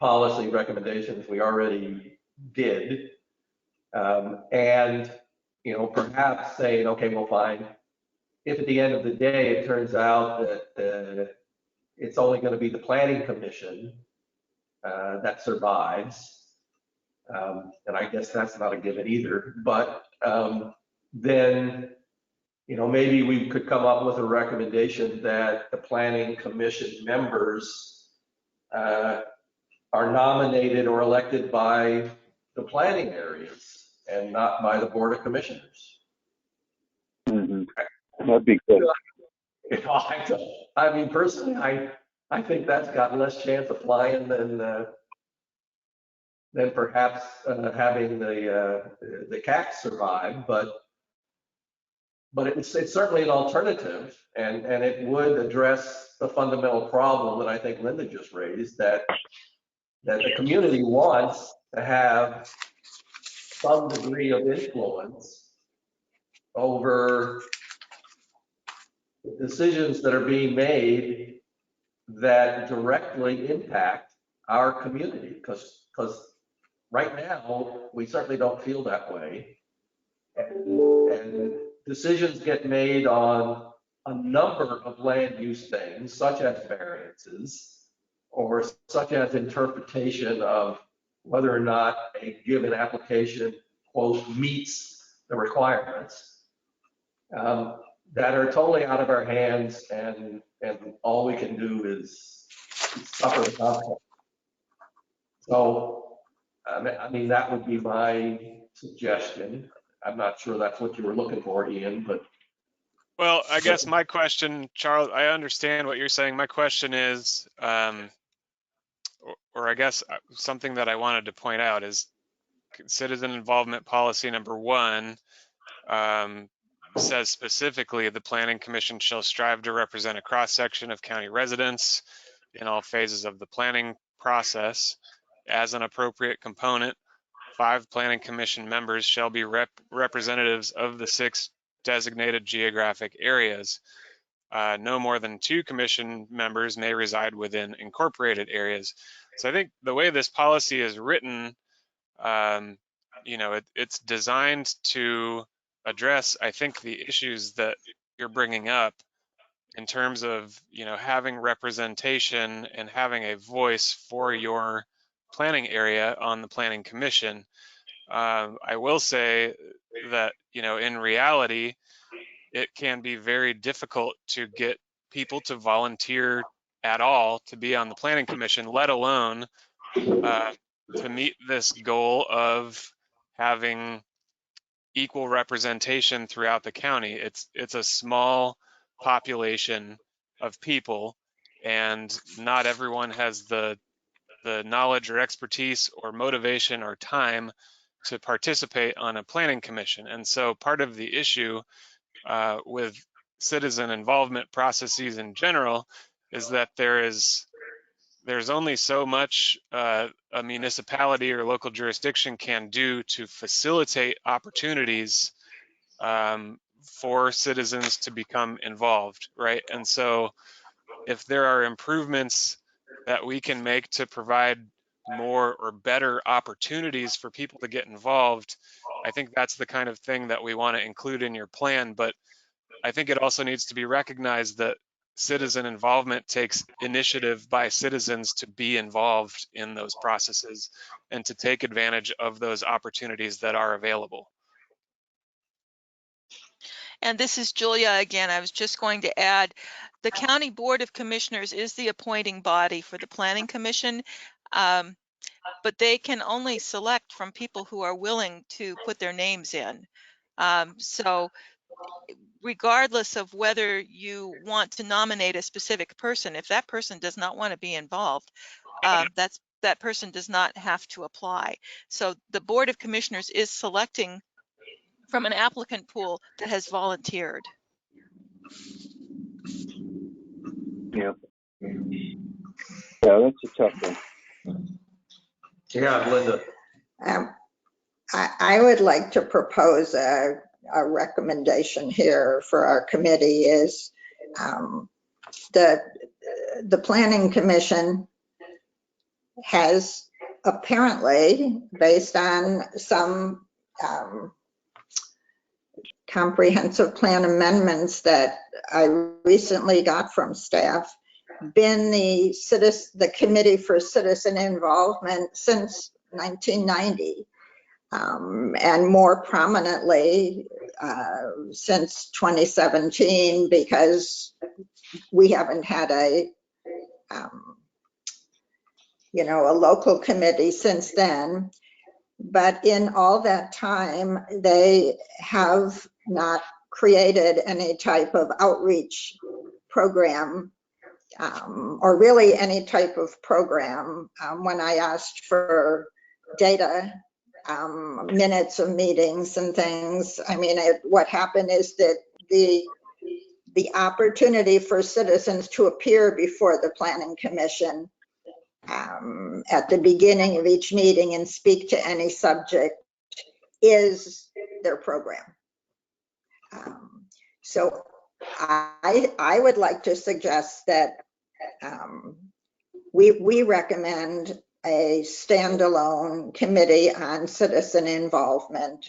policy recommendations we already did, and perhaps saying, okay, well, fine. If at the end of the day, it turns out that it's only going to be the planning commission that survives, and I guess that's not a given either, but then, maybe we could come up with a recommendation that the planning commission members are nominated or elected by the planning areas and not by the board of commissioners. Mhm. That'd be good. I mean, personally, I think that's got less chance of flying than perhaps having the CAC survive, but it's certainly an alternative, and it would address the fundamental problem that I think Linda just raised, that the community wants to have some degree of influence over decisions that are being made that directly impact our community, because right now we certainly don't feel that way, and decisions get made on a number of land use things, such as variances or such as interpretation of whether or not a given application, quote, meets the requirements, that are totally out of our hands, and all we can do is suffer the consequences. So, I mean, that would be my suggestion. I'm not sure that's what you were looking for, Ian, but. Well, I guess my question, Charles, I understand what you're saying. My question is, or I guess something that I wanted to point out is citizen involvement policy number 1 says specifically the planning commission shall strive to represent a cross-section of county residents in all phases of the planning process. As an appropriate component, 5 planning commission members shall be representatives of the 6 designated geographic areas. No more than 2 commission members may reside within incorporated areas. So I think the way this policy is written, it's designed to address, I think, the issues that you're bringing up in terms of, having representation and having a voice for your planning area on the planning commission. I will say that, in reality, it can be very difficult to get people to volunteer at all to be on the planning commission, let alone to meet this goal of having equal representation throughout the county. It's a small population of people, and not everyone has the knowledge or expertise or motivation or time to participate on a planning commission. And so part of the issue with citizen involvement processes in general is that there's only so much a municipality or local jurisdiction can do to facilitate opportunities for citizens to become involved, right? And so if there are improvements that we can make to provide more or better opportunities for people to get involved, I think that's the kind of thing that we want to include in your plan. But I think it also needs to be recognized that citizen involvement takes initiative by citizens to be involved in those processes and to take advantage of those opportunities that are available. And this is Julia again. I was just going to add, the County Board of Commissioners is the appointing body for the Planning Commission, but they can only select from people who are willing to put their names in. So regardless of whether you want to nominate a specific person, if that person does not want to be involved, that person does not have to apply. So the Board of Commissioners is selecting from an applicant pool that has volunteered. Yeah. Yeah, that's a tough one. Yeah, Linda. I would like to propose a recommendation here for our committee is the Planning Commission has apparently, based on some comprehensive plan amendments that I recently got from staff been the Committee for Citizen Involvement since 1990, and more prominently since 2017, because we haven't had a local committee since then. But in all that time, they have not created any type of outreach program, or really any type of program. When I asked for data, minutes of meetings and things, I mean, what happened is that the opportunity for citizens to appear before the Planning Commission at the beginning of each meeting and speak to any subject is their program. So I would like to suggest that we recommend a standalone committee on citizen involvement,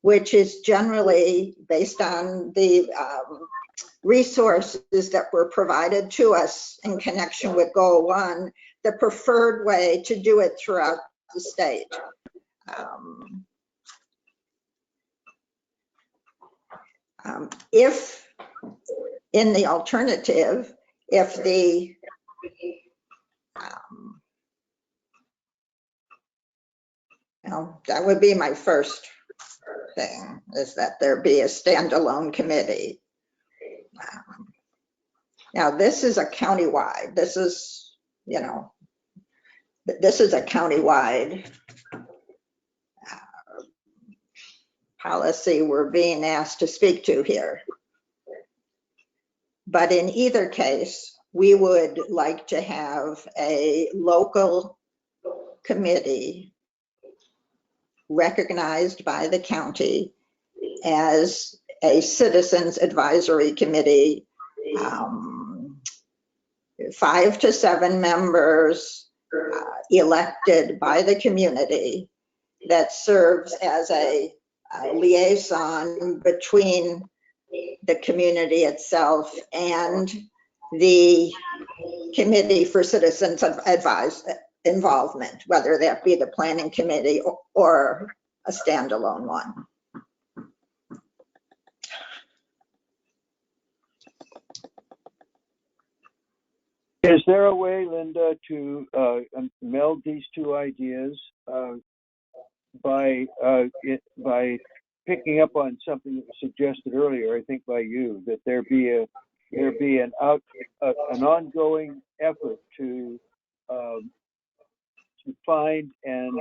which is generally based on the resources that were provided to us in connection with Goal 1, the preferred way to do it throughout the state. If in the alternative, if that would be my first thing, is that there be a standalone committee. Now, this is a countywide, this is a countywide policy we're being asked to speak to here. But in either case, we would like to have a local committee recognized by the county as a citizens advisory committee, 5 to 7 members elected by the community, that serves as a liaison between the community itself and the Committee for Citizens Involvement, whether that be the Planning Committee or a standalone one. Is there a way, Linda, to meld these two ideas by picking up on something that was suggested earlier, I think by you, that there be an ongoing effort to find and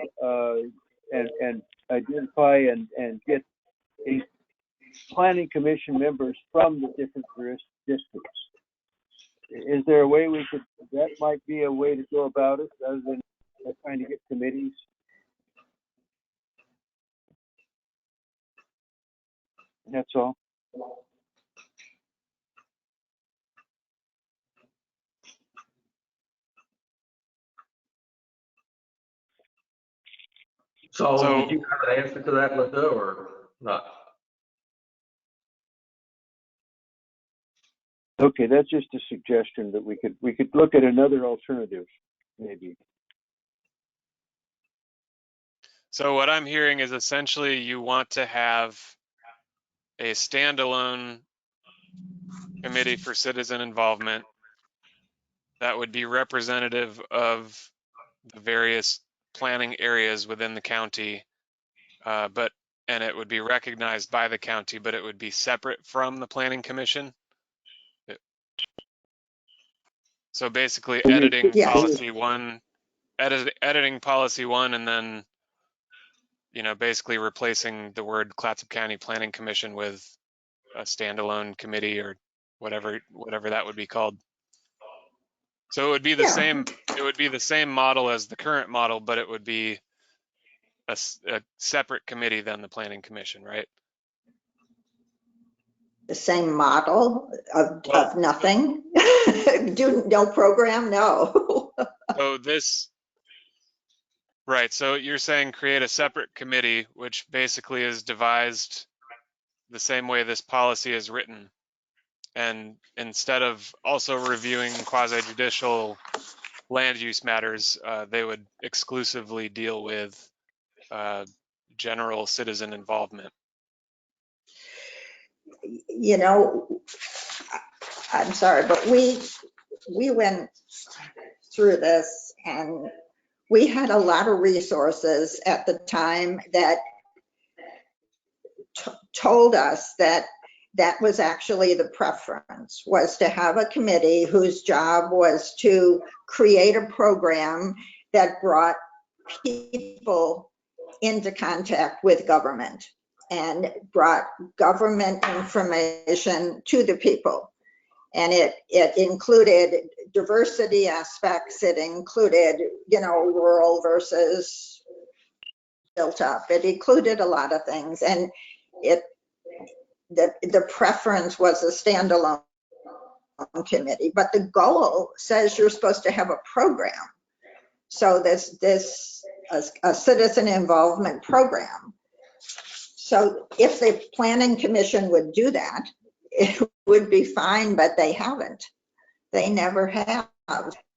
identify and get planning commission members from the different districts? Is there a way that might be a way to go about it, rather than trying to get committees? That's all. So did you have an answer to that, Linda, or not? Okay, that's just a suggestion that we could look at another alternative, maybe. So what I'm hearing is essentially you want to have a standalone committee for citizen involvement that would be representative of the various planning areas within the county, and it would be recognized by the county, but it would be separate from the Planning Commission. So basically editing policy one, editing policy one, and then, basically replacing the word Clatsop County Planning Commission with a standalone committee or whatever that would be called. So it would be the same. It would be the same model as the current model, but it would be a separate committee than the Planning Commission, right? The same model of nothing? Do no program? No. So right. So you're saying create a separate committee, which basically is devised the same way this policy is written. And instead of also reviewing quasi-judicial land use matters, they would exclusively deal with general citizen involvement. You know, I'm sorry, but we went through this and we had a lot of resources at the time that told us that that was actually the preference, was to have a committee whose job was to create a program that brought people into contact with government and brought government information to the people. And it included diversity aspects. It included, you know, rural versus built up. It included a lot of things. And the preference was a standalone committee, but the goal says you're supposed to have a program. So a citizen involvement program. So if the planning commission would do that, it would be fine, but they haven't. They never have.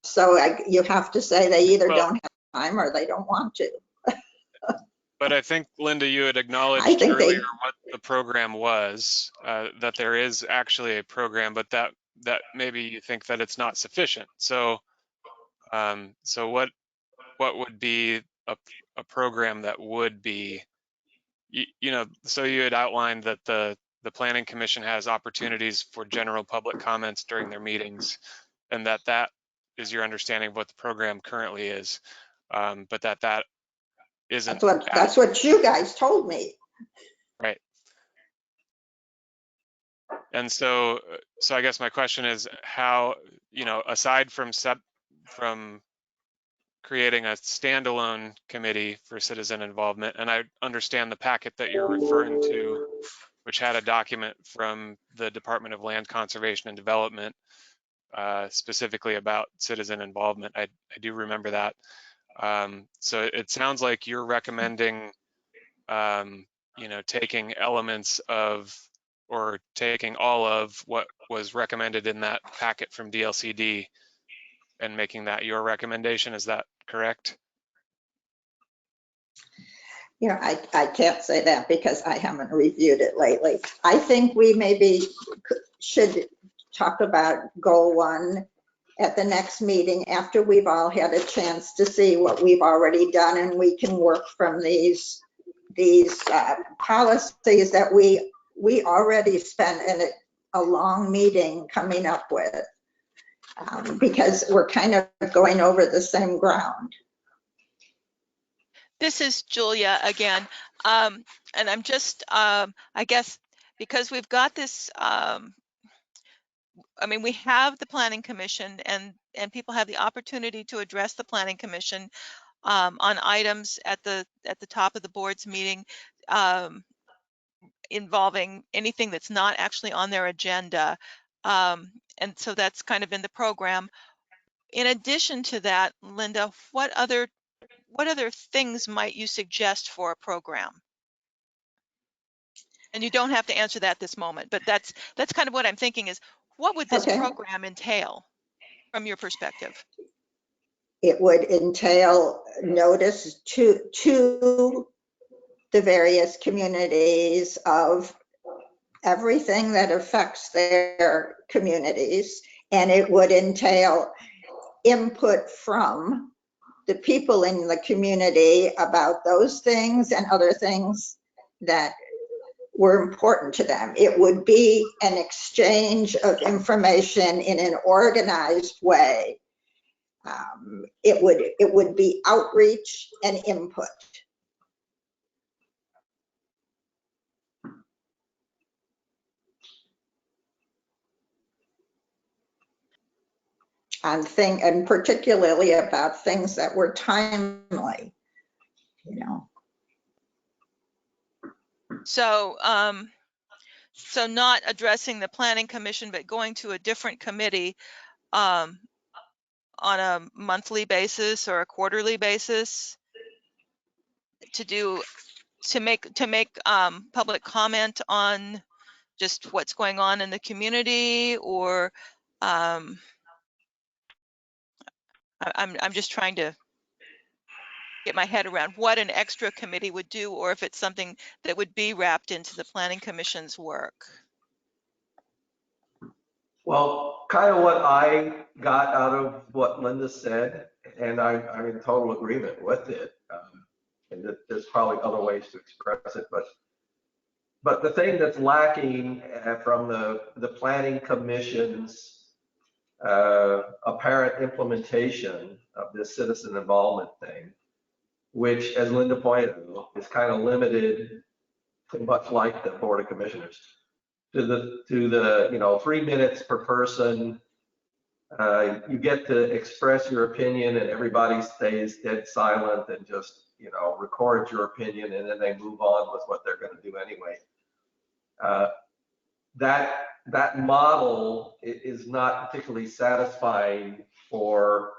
So you have to say they either don't have time or they don't want to. But I think, Linda, you had acknowledged earlier what the program was, that there is actually a program, but that maybe you think that it's not sufficient. So, so what would be a program that would be, you know, so you had outlined that the Planning Commission has opportunities for general public comments during their meetings, and that is your understanding of what the program currently is, but that isn't. That's what you guys told me. Right. And so I guess my question is how, you know, aside from creating a standalone committee for citizen involvement, and I understand the packet that you're referring to, which had a document from the Department of Land Conservation and Development, specifically about citizen involvement. I do remember that. So it sounds like you're recommending, you know, taking elements of, or taking all of what was recommended in that packet from DLCD and making that your recommendation. Is that correct? You know, I can't say that because I haven't reviewed it lately. I think we maybe should talk about goal 1 at the next meeting after we've all had a chance to see what we've already done, and we can work from these policies that we already spent a long meeting coming up with, because we're kind of going over the same ground. This is Julia again. And I'm just, I guess, because we've got this, I mean, we have the Planning Commission and people have the opportunity to address the Planning Commission on items at the top of the board's meeting, involving anything that's not actually on their agenda. And so that's kind of in the program. In addition to that, Linda, what other things might you suggest for a program? And you don't have to answer that this moment, but that's kind of what I'm thinking is, what would this program entail from your perspective? It would entail notice to the various communities of everything that affects their communities, and it would entail input from the people in the community about those things and other things that were important to them. It would be an exchange of information in an organized way. It would be outreach and input. And particularly about things that were timely, you know. So, so not addressing the Planning Commission, but going to a different committee on a monthly basis or a quarterly basis to do to make public comment on just what's going on in the community, or I'm just trying to get my head around what an extra committee would do, or if it's something that would be wrapped into the Planning Commission's work. Well, kind of what I got out of what Linda said, and I'm in total agreement with it. And there's probably other ways to express it, but the thing that's lacking from the Planning Commission's apparent implementation of this citizen involvement thing, which, as Linda pointed out, is kind of limited, much like the Board of Commissioners, to the 3 minutes per person. You get to express your opinion, and everybody stays dead silent and just records your opinion, and then they move on with what they're going to do anyway. That model is not particularly satisfying for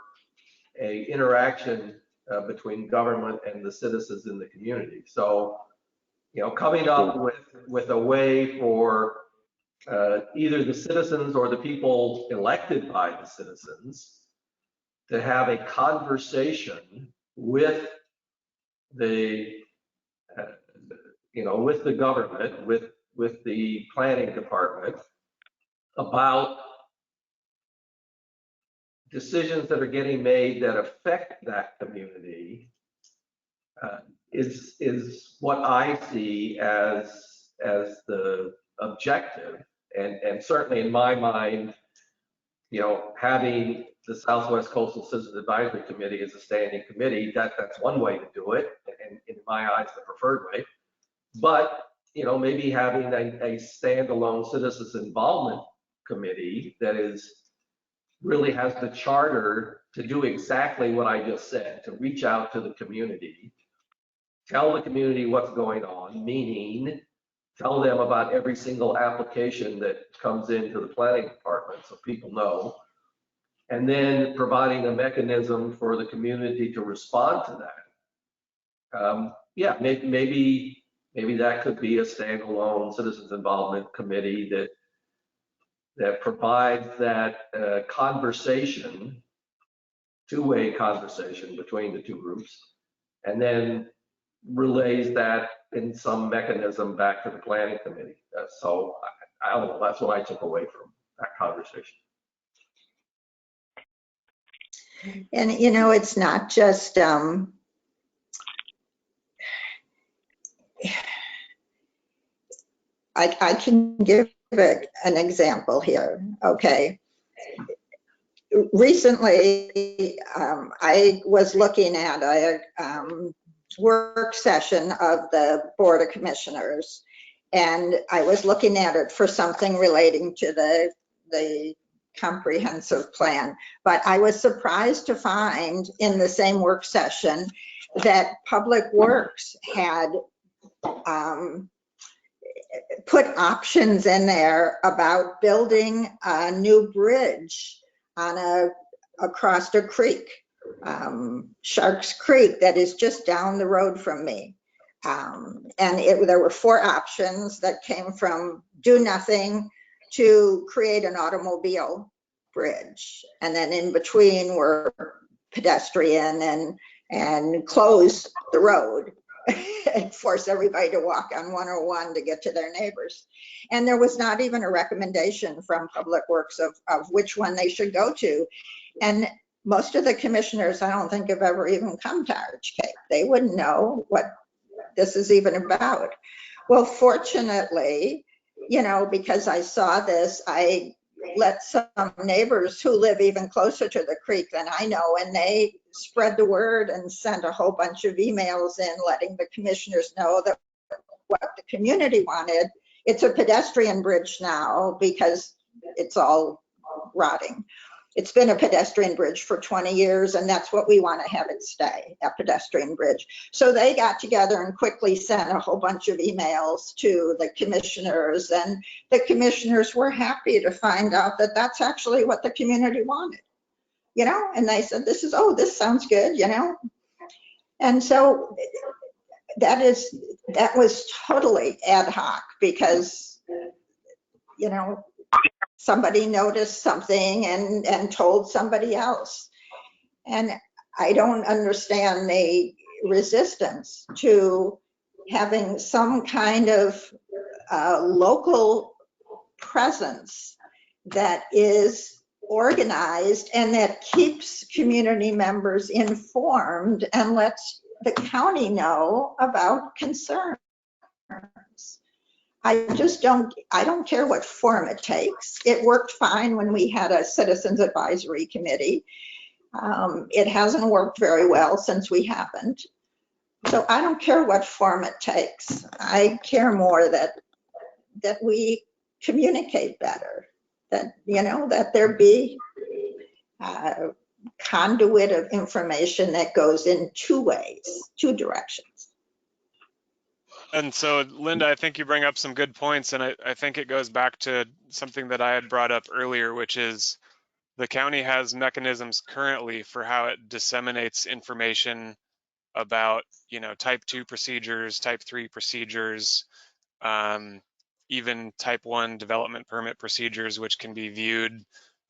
a interaction between government and the citizens in the community. So, coming up with a way for either the citizens or the people elected by the citizens to have a conversation with the with the government, with the planning department about decisions that are getting made that affect that community, is what I see as the objective. And certainly in my mind, having the Southwest Coastal Citizens Advisory Committee as a standing committee, that's one way to do it, and in my eyes, the preferred way. But, maybe having a standalone citizens involvement committee that really has the charter to do exactly what I just said, to reach out to the community, tell the community what's going on, meaning tell them about every single application that comes into the planning department so people know, and then providing a mechanism for the community to respond to that. Yeah, maybe that could be a standalone citizens involvement committee that provides that conversation, two-way conversation between the two groups, and then relays that in some mechanism back to the planning committee. So I don't know, that's what I took away from that conversation. And it's not just I can give an example here. Okay. Recently, I was looking at a work session of the Board of Commissioners, and I was looking at it for something relating to the comprehensive plan. But I was surprised to find in the same work session that Public Works had put options in there about building a new bridge across a creek, Sharks Creek, that is just down the road from me. And there were 4 options that came from do nothing to create an automobile bridge, and then in between were pedestrian and close the road and force everybody to walk on 101 to get to their neighbors. And there was not even a recommendation from Public Works of which one they should go to. And most of the commissioners, I don't think, have ever even come to Arch Cape. They wouldn't know what this is even about. Well, fortunately, because I saw this, I let some neighbors who live even closer to the creek than I know, and they spread the word and sent a whole bunch of emails in letting the commissioners know that what the community wanted. It's a pedestrian bridge now because it's all rotting. It's been a pedestrian bridge for 20 years, and that's what we want to have it stay, a pedestrian bridge. So they got together and quickly sent a whole bunch of emails to the commissioners, and the commissioners were happy to find out that that's actually what the community wanted, and they said, this sounds good, And so that was totally ad hoc because, somebody noticed something and told somebody else. And I don't understand the resistance to having some kind of local presence that is organized and that keeps community members informed and lets the county know about concerns. I don't care what form it takes. It worked fine when we had a citizens advisory committee. It hasn't worked very well since we haven't. So I don't care what form it takes. I care more that we communicate better, that there be a conduit of information that goes in two ways, two directions. And so, Linda, I think you bring up some good points, and I think it goes back to something that I had brought up earlier, which is the county has mechanisms currently for how it disseminates information about, type 2 procedures, type 3 procedures, even type 1 development permit procedures, which can be viewed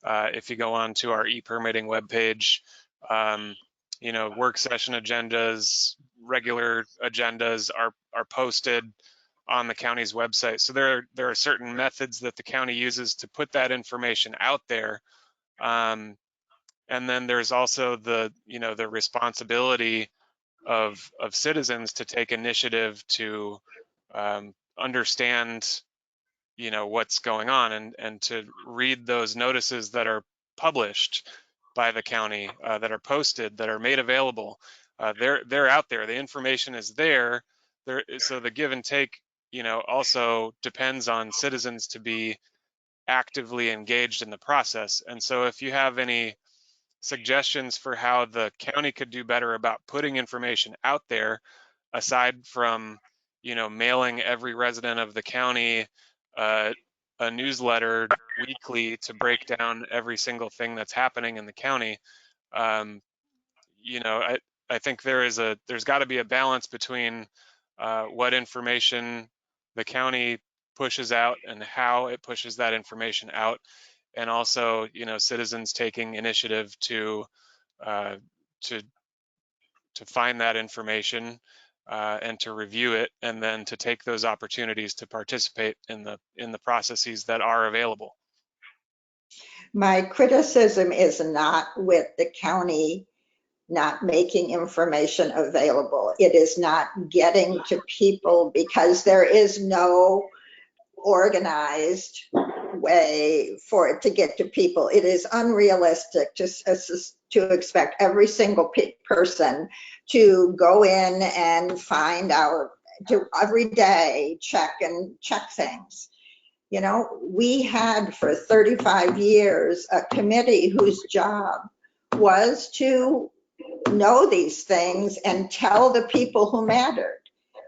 if you go on to our e-permitting webpage. Work session agendas, regular agendas are posted on the county's website. So there are certain methods that the county uses to put that information out there. And then there's also the responsibility of citizens to take initiative to understand what's going on and to read those notices that are published by the county, that are posted, that are made available. They're out there. The information is there. So the give and take, also depends on citizens to be actively engaged in the process. And so if you have any suggestions for how the county could do better about putting information out there, aside from, mailing every resident of the county a newsletter weekly to break down every single thing that's happening in the county, I think there's got to be a balance between what information the county pushes out and how it pushes that information out, and also, citizens taking initiative to find that information and to review it, and then to take those opportunities to participate in the processes that are available. My criticism is not with the county not making information available. It is not getting to people because there is no organized way for it to get to people. It is unrealistic to expect every single person to go in and find out, to every day check things. We had for 35 years a committee whose job was to know these things and tell the people who mattered.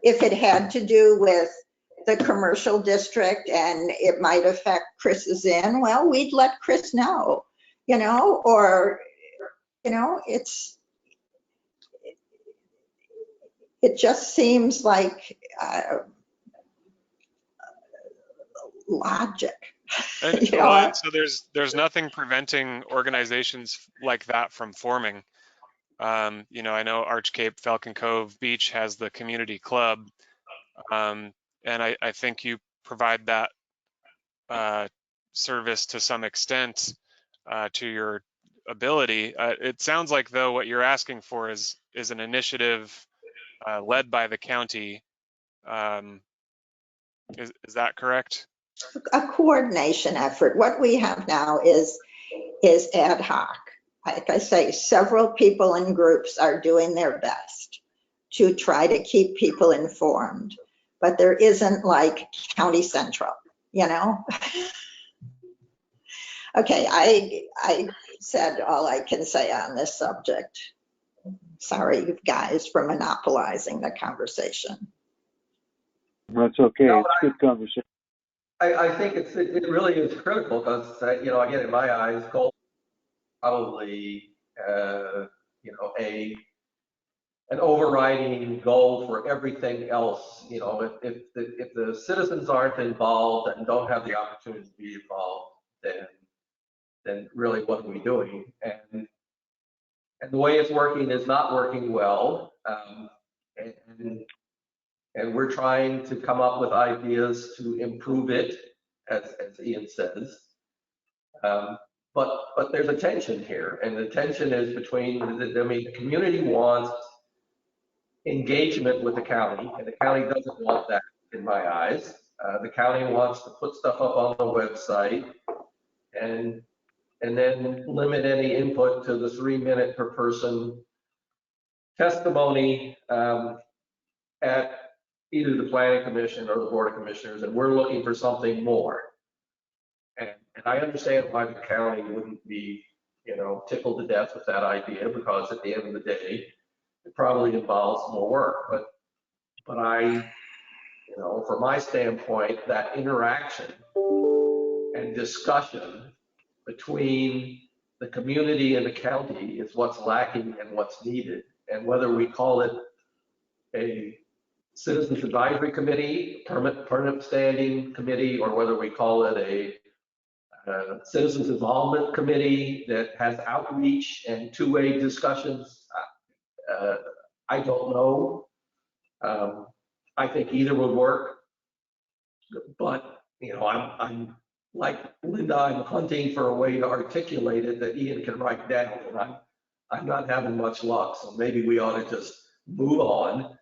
If it had to do with the commercial district and it might affect Chris's inn, well, we'd let Chris know, or, it just seems like logic. And, and so there's nothing preventing organizations like that from forming. I know Arch Cape Falcon Cove Beach has the community club, and I think you provide that service to some extent to your ability. It sounds like, though, what you're asking for is an initiative led by the county. Is that correct? A coordination effort. What we have now is ad hoc. Like I say, several people in groups are doing their best to try to keep people informed, but there isn't like County Central, Okay, I said all I can say on this subject. Sorry, you guys, for monopolizing the conversation. That's okay. It's good conversation. I think it really is critical because, again, in my eyes, gold probably, a an overriding goal for everything else. You know, if the citizens aren't involved and don't have the opportunity to be involved, then really what are we doing? And the way it's working is not working well. And we're trying to come up with ideas to improve it, as Ian says. But there's a tension here, and the tension is between, I mean, the community wants engagement with the county, and the county doesn't want that, in my eyes. The county wants to put stuff up on the website and then limit any input to the 3-minute per person testimony at either the planning commission or the board of commissioners, and we're looking for something more. And I understand why the county wouldn't be, you know, tickled to death with that idea, because at the end of the day, it probably involves more work. But I, you know, from my standpoint, that interaction and discussion between the community and the county is what's lacking and what's needed. And whether we call it a Citizens Advisory Committee, permanent standing committee, or whether we call it a Citizens Involvement Committee that has outreach and two-way discussions, I don't know. I think either would work, but you know, I'm like Linda, I'm hunting for a way to articulate it that Ian can write down, and I'm not having much luck. So maybe we ought to just move on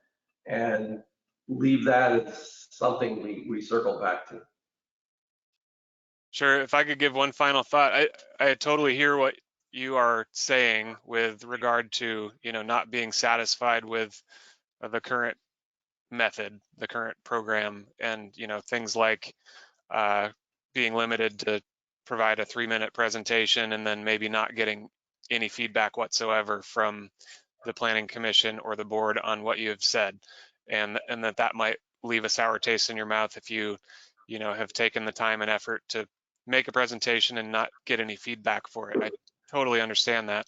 and leave that as something we circle back to. Sure. If I could give one final thought, I totally hear what you are saying with regard to, you know, not being satisfied with the current method, the current program, and, you know, things like being limited to provide a 3-minute presentation and then maybe not getting any feedback whatsoever from the planning commission or the board on what you have said, and that might leave a sour taste in your mouth if you know, have taken the time and effort to make a presentation and not get any feedback for it. I totally understand that.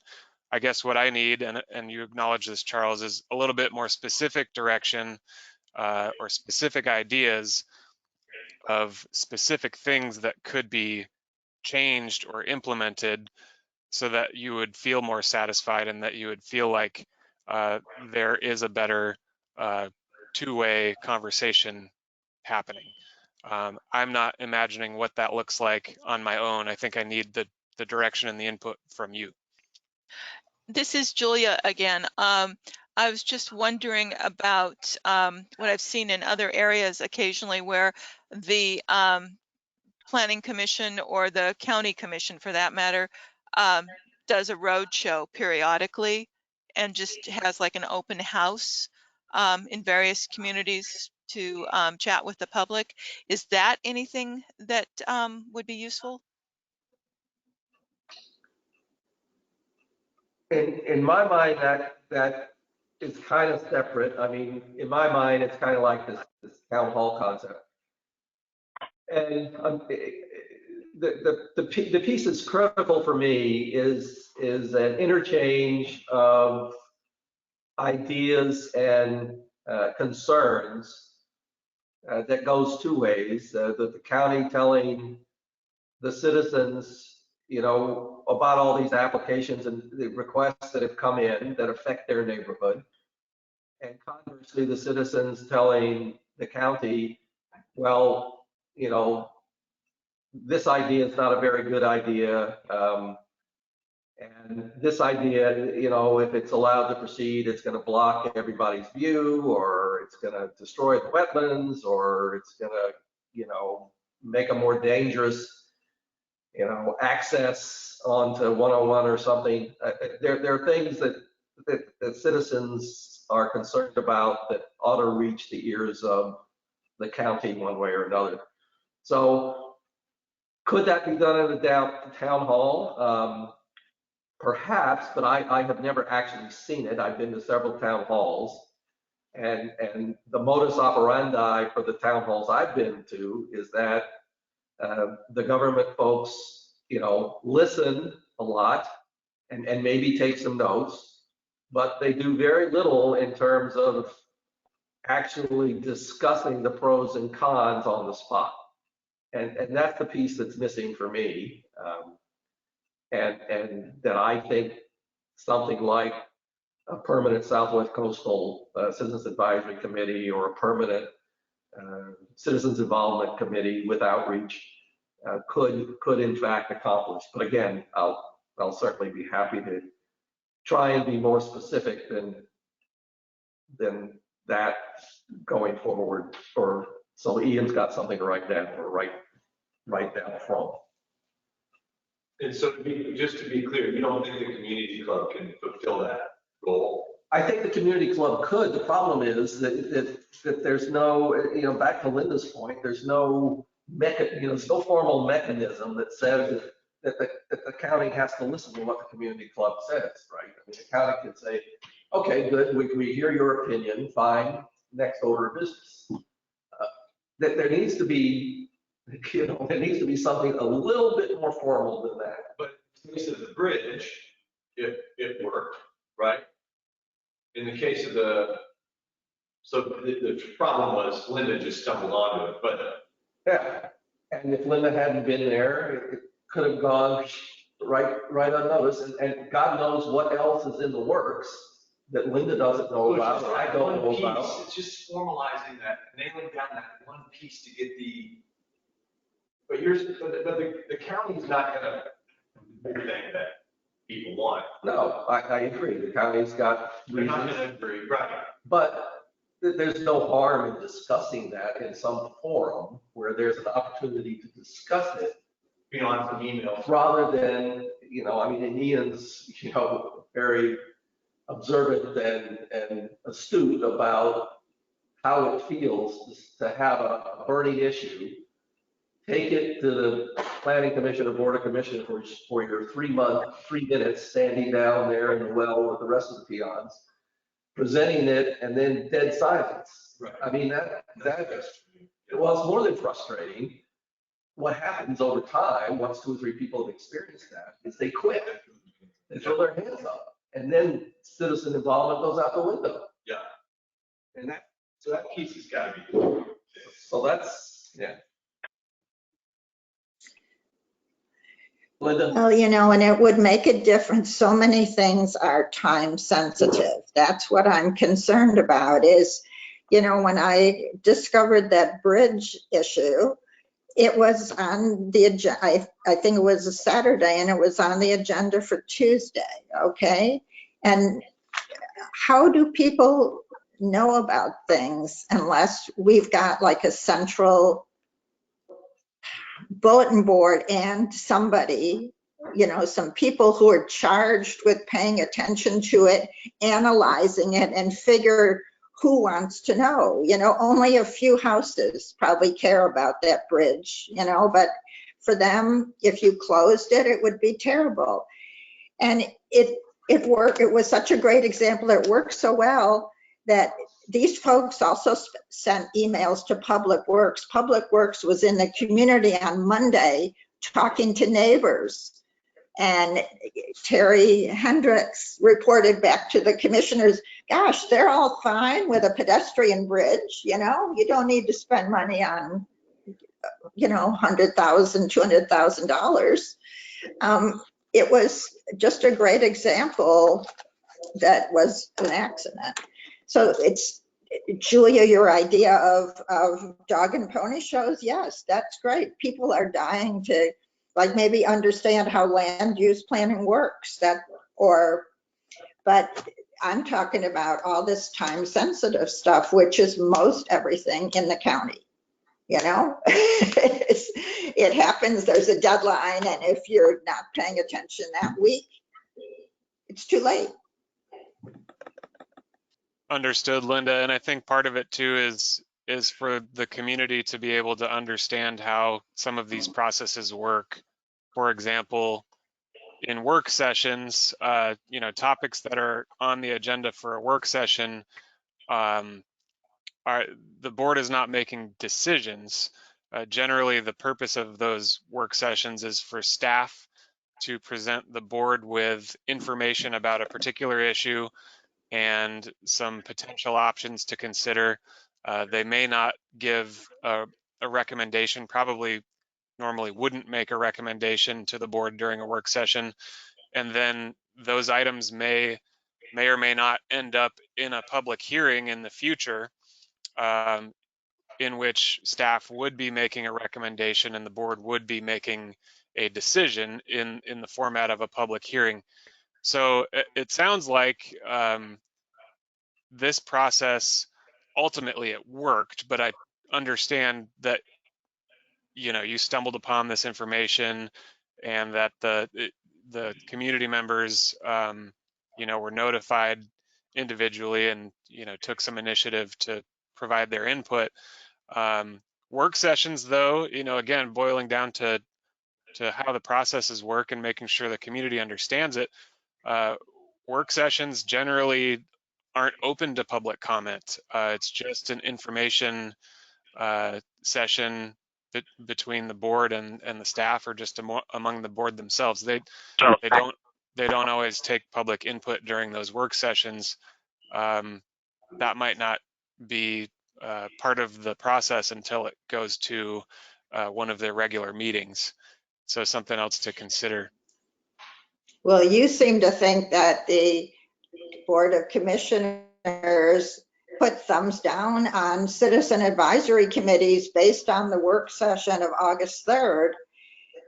I guess what I need, and you acknowledge this, Charles, is a little bit more specific direction or specific ideas of specific things that could be changed or implemented so that you would feel more satisfied and that you would feel like there is a better two-way conversation happening. I'm not imagining what that looks like on my own. I think I need the direction and the input from you. This is Julia again. I was just wondering about what I've seen in other areas occasionally where the planning commission or the county commission, for that matter, does a road show periodically and just has like an open house in various communities to chat with the public. Is that anything that would be useful? In my mind, that is kind of separate. I mean, in my mind, it's kind of like this town hall concept. And the piece that's critical for me is an interchange of ideas and concerns that goes two ways. The county telling the citizens, you know, about all these applications and the requests that have come in that affect their neighborhood. And conversely, the citizens telling the county, well, you know, this idea is not a very good idea. And this idea, you know, if it's allowed to proceed, it's going to block everybody's view, or it's going to destroy the wetlands, or it's going to, you know, make a more dangerous, you know, access onto 101 or something. There are things that citizens are concerned about that ought to reach the ears of the county one way or another. So could that be done in a town hall? Perhaps, but I have never actually seen it. I've been to several town halls, and the modus operandi for the town halls I've been to is that the government folks, you know, listen a lot and maybe take some notes, but they do very little in terms of actually discussing the pros and cons on the spot. And that's the piece that's missing for me. And that I think something like a permanent Southwest Coastal Citizens Advisory Committee or a permanent Citizens Involvement Committee with outreach could in fact accomplish. But again, I'll certainly be happy to try and be more specific than that going forward. So Ian's got something to write down or write down from. And so just to be clear, you don't think the community club can fulfill that goal? I think the community club could. The problem is that there's no, back to Linda's point, there's no there's no formal mechanism that says that the county has to listen to what the community club says, right? I mean, the county can say, okay, good, we hear your opinion, fine, next order of business. That there needs to be, there needs to be something a little bit more formal than that. But in the case of the bridge, it worked, right? In the case of the problem was Linda just stumbled onto it, but yeah. And if Linda hadn't been there, it could have gone right unnoticed. And God knows what else is in the works that Linda doesn't know about, or I don't know about. It's just formalizing that, nailing down that one piece to get the. But the county's not gonna do everything that people want. No, I agree. The county's got They're not reasons. gonna agree, right? But there's no harm in discussing that in some forum where there's an opportunity to discuss it. Beyond some emails. Rather than, I mean, and Ian's, very observant and astute about how it feels to have a burning issue. Take it to the planning commission or board of commission for your 3 minutes standing down there in the well with the rest of the peons, presenting it, and then dead silence. Right. I mean, well, it's more than frustrating. What happens over time, once 2 or 3 people have experienced that, is they quit. They throw their hands up. And then citizen involvement goes out the window. Yeah. And So that piece has got to be good. so that's, yeah. Linda? Well, and it would make a difference. So many things are time sensitive. That's what I'm concerned about is, when I discovered that bridge issue, it was on the agenda. I think it was a Saturday and it was on the agenda for Tuesday. Okay. And how do people know about things unless we've got like a central bulletin board and somebody, some people who are charged with paying attention to it, analyzing it, and figure who wants to know. Only a few houses probably care about that bridge, but for them, if you closed it, it would be terrible. And it worked. It was such a great example. It worked so well that these folks also sent emails to Public Works. Public Works was in the community on Monday talking to neighbors. And Terry Hendricks reported back to the commissioners, gosh, they're all fine with a pedestrian bridge. You don't need to spend money on, $100,000, $200,000. It was just a great example that was an accident. So it's, Julia, your idea of dog and pony shows, yes, that's great. People are dying to maybe understand how land use planning works, but I'm talking about all this time sensitive stuff, which is most everything in the county. It happens, there's a deadline, and if you're not paying attention that week, it's too late. Understood, Linda. And I think part of it too is for the community to be able to understand how some of these processes work. For example, in work sessions, topics that are on the agenda for a work session, the board is not making decisions. Generally, the purpose of those work sessions is for staff to present the board with information about a particular issue and some potential options to consider. They may not give a recommendation, probably normally wouldn't make a recommendation to the board during a work session. And then those items may or may not end up in a public hearing in the future, in which staff would be making a recommendation and the board would be making a decision in the format of a public hearing. So it sounds like this process, ultimately it worked, but I understand that, you know, you stumbled upon this information and that the community members, you know, were notified individually and, you know, took some initiative to provide their input. Work sessions, though, you know, again, boiling down to how the processes work and making sure the community understands it, work sessions generally aren't open to public comment. It's just an information session between the board and the staff, or just among the board themselves. They don't always take public input during those work sessions. That might not be part of the process until it goes to one of their regular meetings. So something else to consider. Well, you seem to think that the Board of Commissioners put thumbs down on citizen advisory committees based on the work session of August 3rd.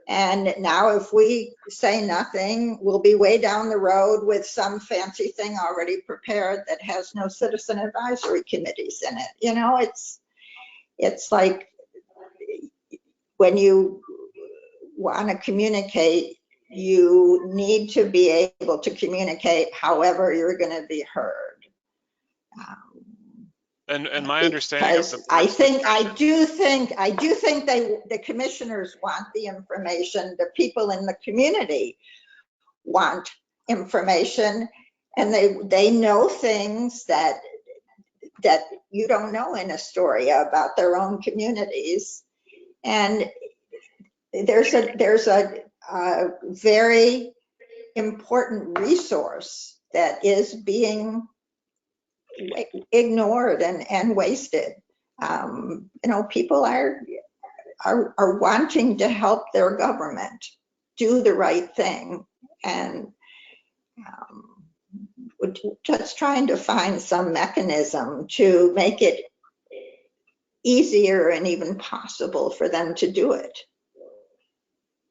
And now if we say nothing, we'll be way down the road with some fancy thing already prepared that has no citizen advisory committees in it. You know, it's like when you want to communicate, you need to be able to communicate however you're going to be heard. And my understanding of the I do think the commissioners want the information. The people in the community want information, and they know things that you don't know in Astoria about their own communities. And there's a very important resource that is being ignored and wasted. You know, people are wanting to help their government do the right thing, and just trying to find some mechanism to make it easier and even possible for them to do it.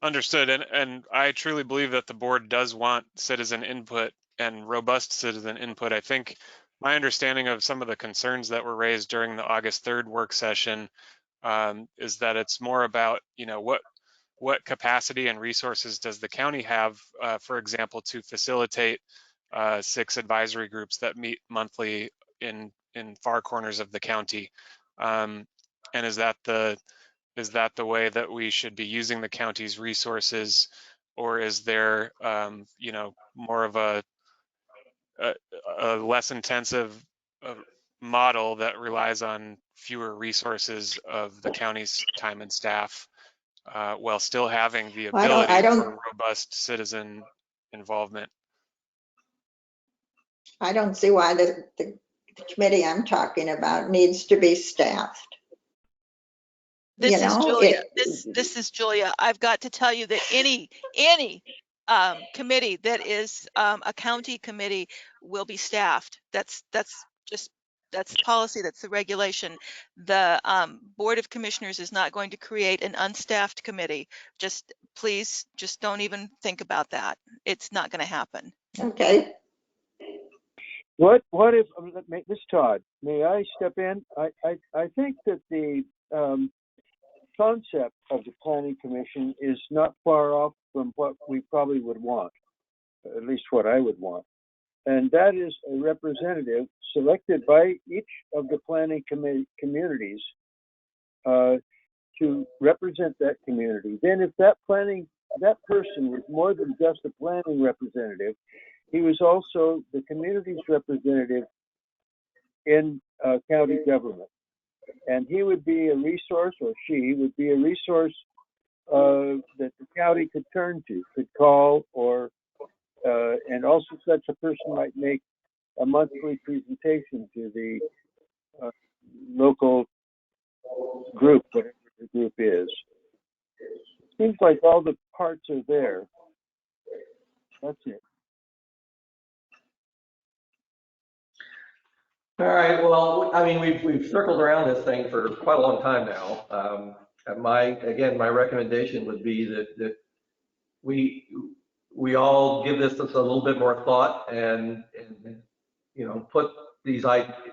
Understood. And I truly believe that the board does want citizen input and robust citizen input. I think my understanding of some of the concerns that were raised during the August 3rd work session is that it's more about, you know, what capacity and resources does the county have, for example, to facilitate 6 advisory groups that meet monthly in far corners of the county. And is that the way that we should be using the county's resources, or is there, you know, more of a less intensive model that relies on fewer resources of the county's time and staff, while still having the ability for robust citizen involvement? I don't see why the committee I'm talking about needs to be staffed. This is Julia. This is Julia. I've got to tell you that any committee that is a county committee will be staffed. That's policy. That's the regulation. The Board of Commissioners is not going to create an unstaffed committee. Please don't even think about that. It's not going to happen. Okay. What if, Ms. Todd, may I step in? I think that the concept of the Planning Commission is not far off from what we probably would want, at least what I would want. And that is a representative selected by each of the planning communities to represent that community. Then if that person was more than just a planning representative, he was also the community's representative in county government. And he would be a resource, or she would be a resource that the county could turn to, could call, or and also such a person might make a monthly presentation to the local group, whatever the group is. Seems like all the parts are there. That's it. All right, well, I mean, we've circled around this thing for quite a long time now. And my recommendation would be that we all give this a little bit more thought and put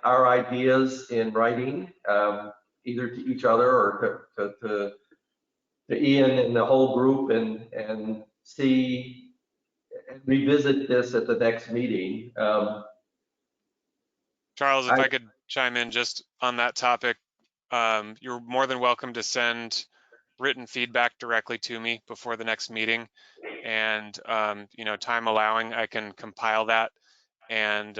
our ideas in writing, either to each other or to Ian and the whole group, and see and revisit this at the next meeting. Charles, if I could chime in just on that topic, you're more than welcome to send written feedback directly to me before the next meeting. And, time allowing, I can compile that and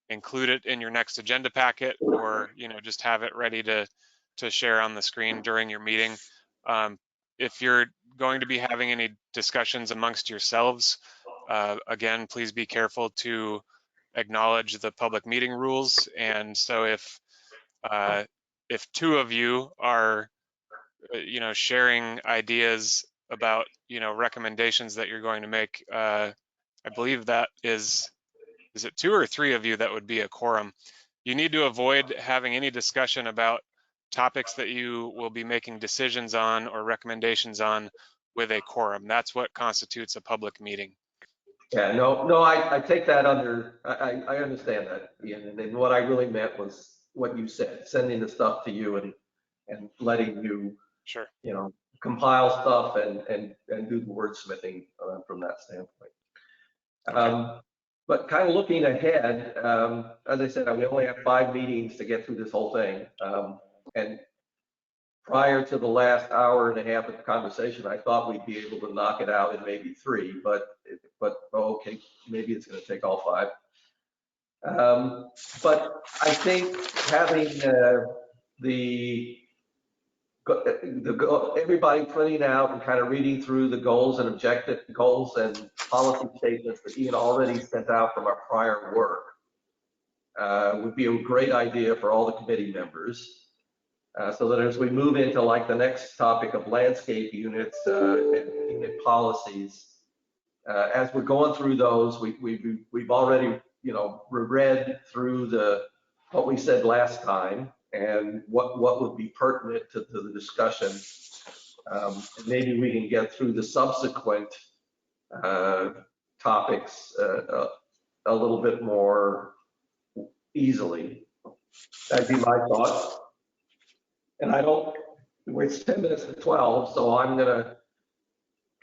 include it in your next agenda packet, or, just have it ready to share on the screen during your meeting. If you're going to be having any discussions amongst yourselves, again, please be careful to acknowledge the public meeting rules. And so if two of you are, sharing ideas about, recommendations that you're going to make, I believe that is it 2 or 3 of you that would be a quorum? You need to avoid having any discussion about topics that you will be making decisions on or recommendations on with a quorum. That's what constitutes a public meeting. Yeah, no, I take that under, I understand that, Ian, and then what I really meant was what you said, sending the stuff to you and letting you, Sure, compile stuff and do the wordsmithing from that standpoint. okay. But kind of looking ahead, as I said, we only have 5 meetings to get through this whole thing. And prior to the last hour and a half of the conversation, I thought we'd be able to knock it out in maybe 3, but okay, maybe it's going to take all 5. But I think having everybody printing out and kind of reading through the goals and objective goals and policy statements that Ian already sent out from our prior work would be a great idea for all the committee members. So that as we move into like the next topic of landscape units and unit policies, as we're going through those, we've already read through what we said last time and what would be pertinent to the discussion. And maybe we can get through the subsequent topics a little bit more easily. That'd be my thought. And it's 10 minutes to 12, so I'm gonna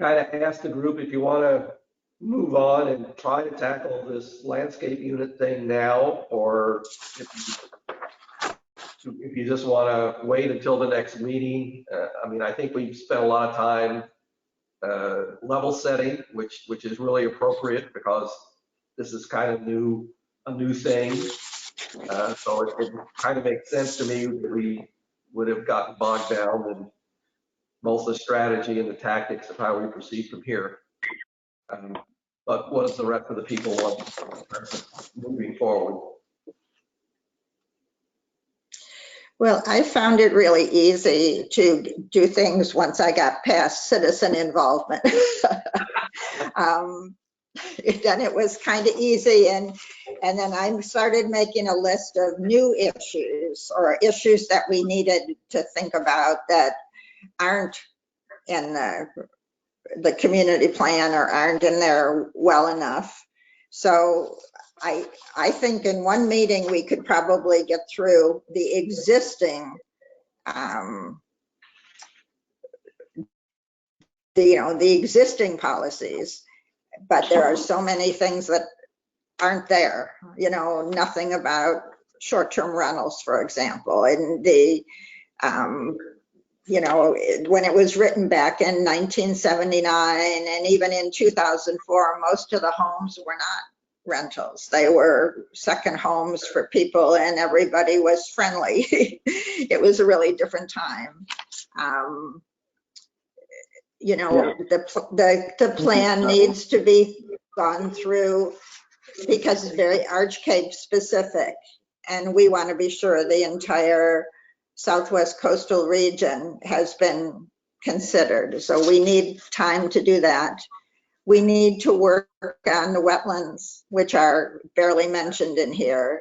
kind of ask the group if you want to move on and try to tackle this landscape unit thing now, or if you just want to wait until the next meeting. I mean, I think we've spent a lot of time level setting, which is really appropriate because this is kind of a new thing. So it kind of makes sense to me that we would have gotten bogged down in most of the strategy and the tactics of how we proceed from here. But what does the rest of the people want moving forward? Well, I found it really easy to do things once I got past citizen involvement. Then it was kind of easy, and then I started making a list of new issues or issues that we needed to think about that aren't in the community plan or aren't in there well enough. So I think in one meeting we could probably get through the existing the existing policies, but there are so many things that aren't there, nothing about short-term rentals, for example, and when it was written back in 1979 and even in 2004, most of the homes were not rentals. They were second homes for people and everybody was friendly. It was a really different time. The plan needs to be gone through because it's very Arch Cape specific. And we want to be sure the entire Southwest coastal region has been considered. So we need time to do that. We need to work on the wetlands, which are barely mentioned in here.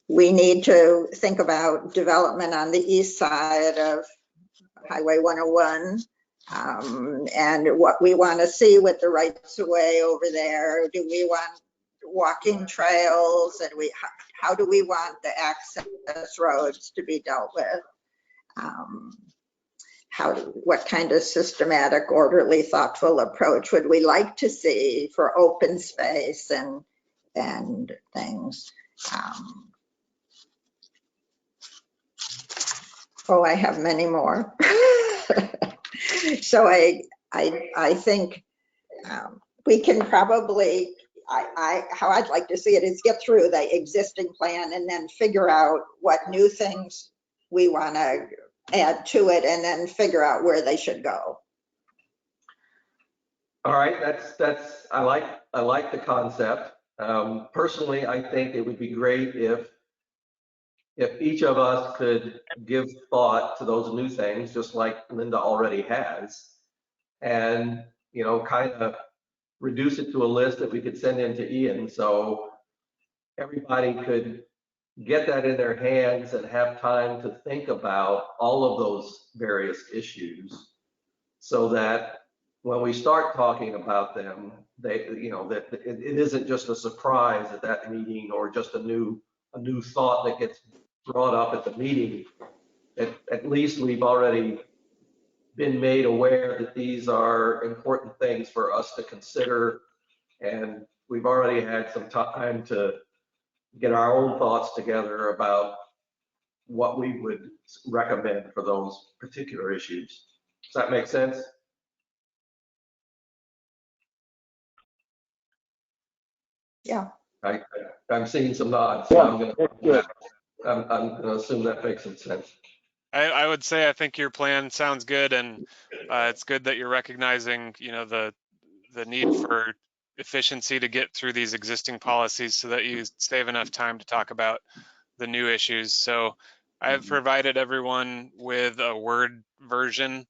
We need to think about development on the east side of Highway 101, and what we want to see with the rights of way over there. Do we want walking trails, and how do we want the access roads to be dealt with? What kind of systematic, orderly, thoughtful approach would we like to see for open space and things? Oh, I have many more. So I think we can probably, how I'd like to see it is get through the existing plan and then figure out what new things we want to add to it, and then figure out where they should go. All right, I like the concept. Personally, I think it would be great if each of us could give thought to those new things, just like Linda already has, and, you know, kind of reduce it to a list that we could send in to Ian, so everybody could get that in their hands and have time to think about all of those various issues, so that when we start talking about them, that it isn't just a surprise at that meeting, or just a new thought that gets brought up at the meeting. At least we've already been made aware that these are important things for us to consider, and we've already had some time to get our own thoughts together about what we would recommend for those particular issues. Does that make sense? Yeah. I'm seeing some nods, so Yeah, I'm gonna assume that makes some sense. I would say I think your plan sounds good, and it's good that you're recognizing, you know, the need for efficiency to get through these existing policies so that you save enough time to talk about the new issues. So I have provided everyone with a Word version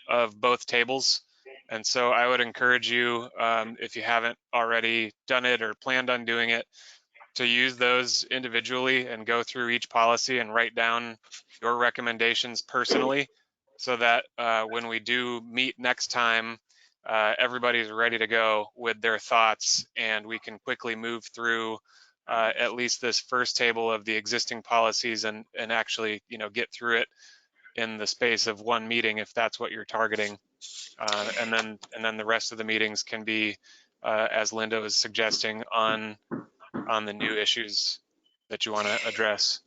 of both tables. And so I would encourage you, if you haven't already done it or planned on doing it, to use those individually and go through each policy and write down your recommendations personally, so that when we do meet next time, everybody's ready to go with their thoughts, and we can quickly move through at least this first table of the existing policies and actually, you know, get through it in the space of one meeting if that's what you're targeting. And then the rest of the meetings can be, as Linda was suggesting, on the new issues that you want to address.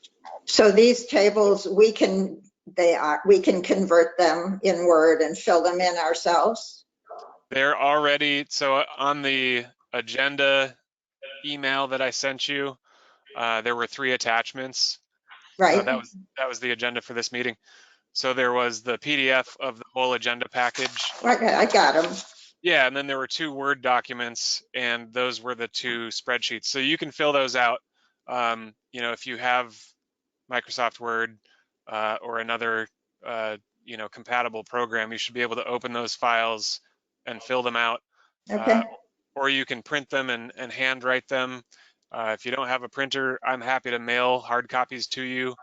So these tables, we can convert them in Word and fill them in ourselves? They're already, so on the agenda email that I sent you, there were 3 attachments. Right. That was the agenda for this meeting. So there was the PDF of the whole agenda package. I got them. Yeah, and then there were 2 Word documents, and those were the 2 spreadsheets. So you can fill those out. You know, if you have Microsoft Word or another, you know, compatible program, you should be able to open those files and fill them out. Okay. Or you can print them and handwrite them. If you don't have a printer, I'm happy to mail hard copies to you.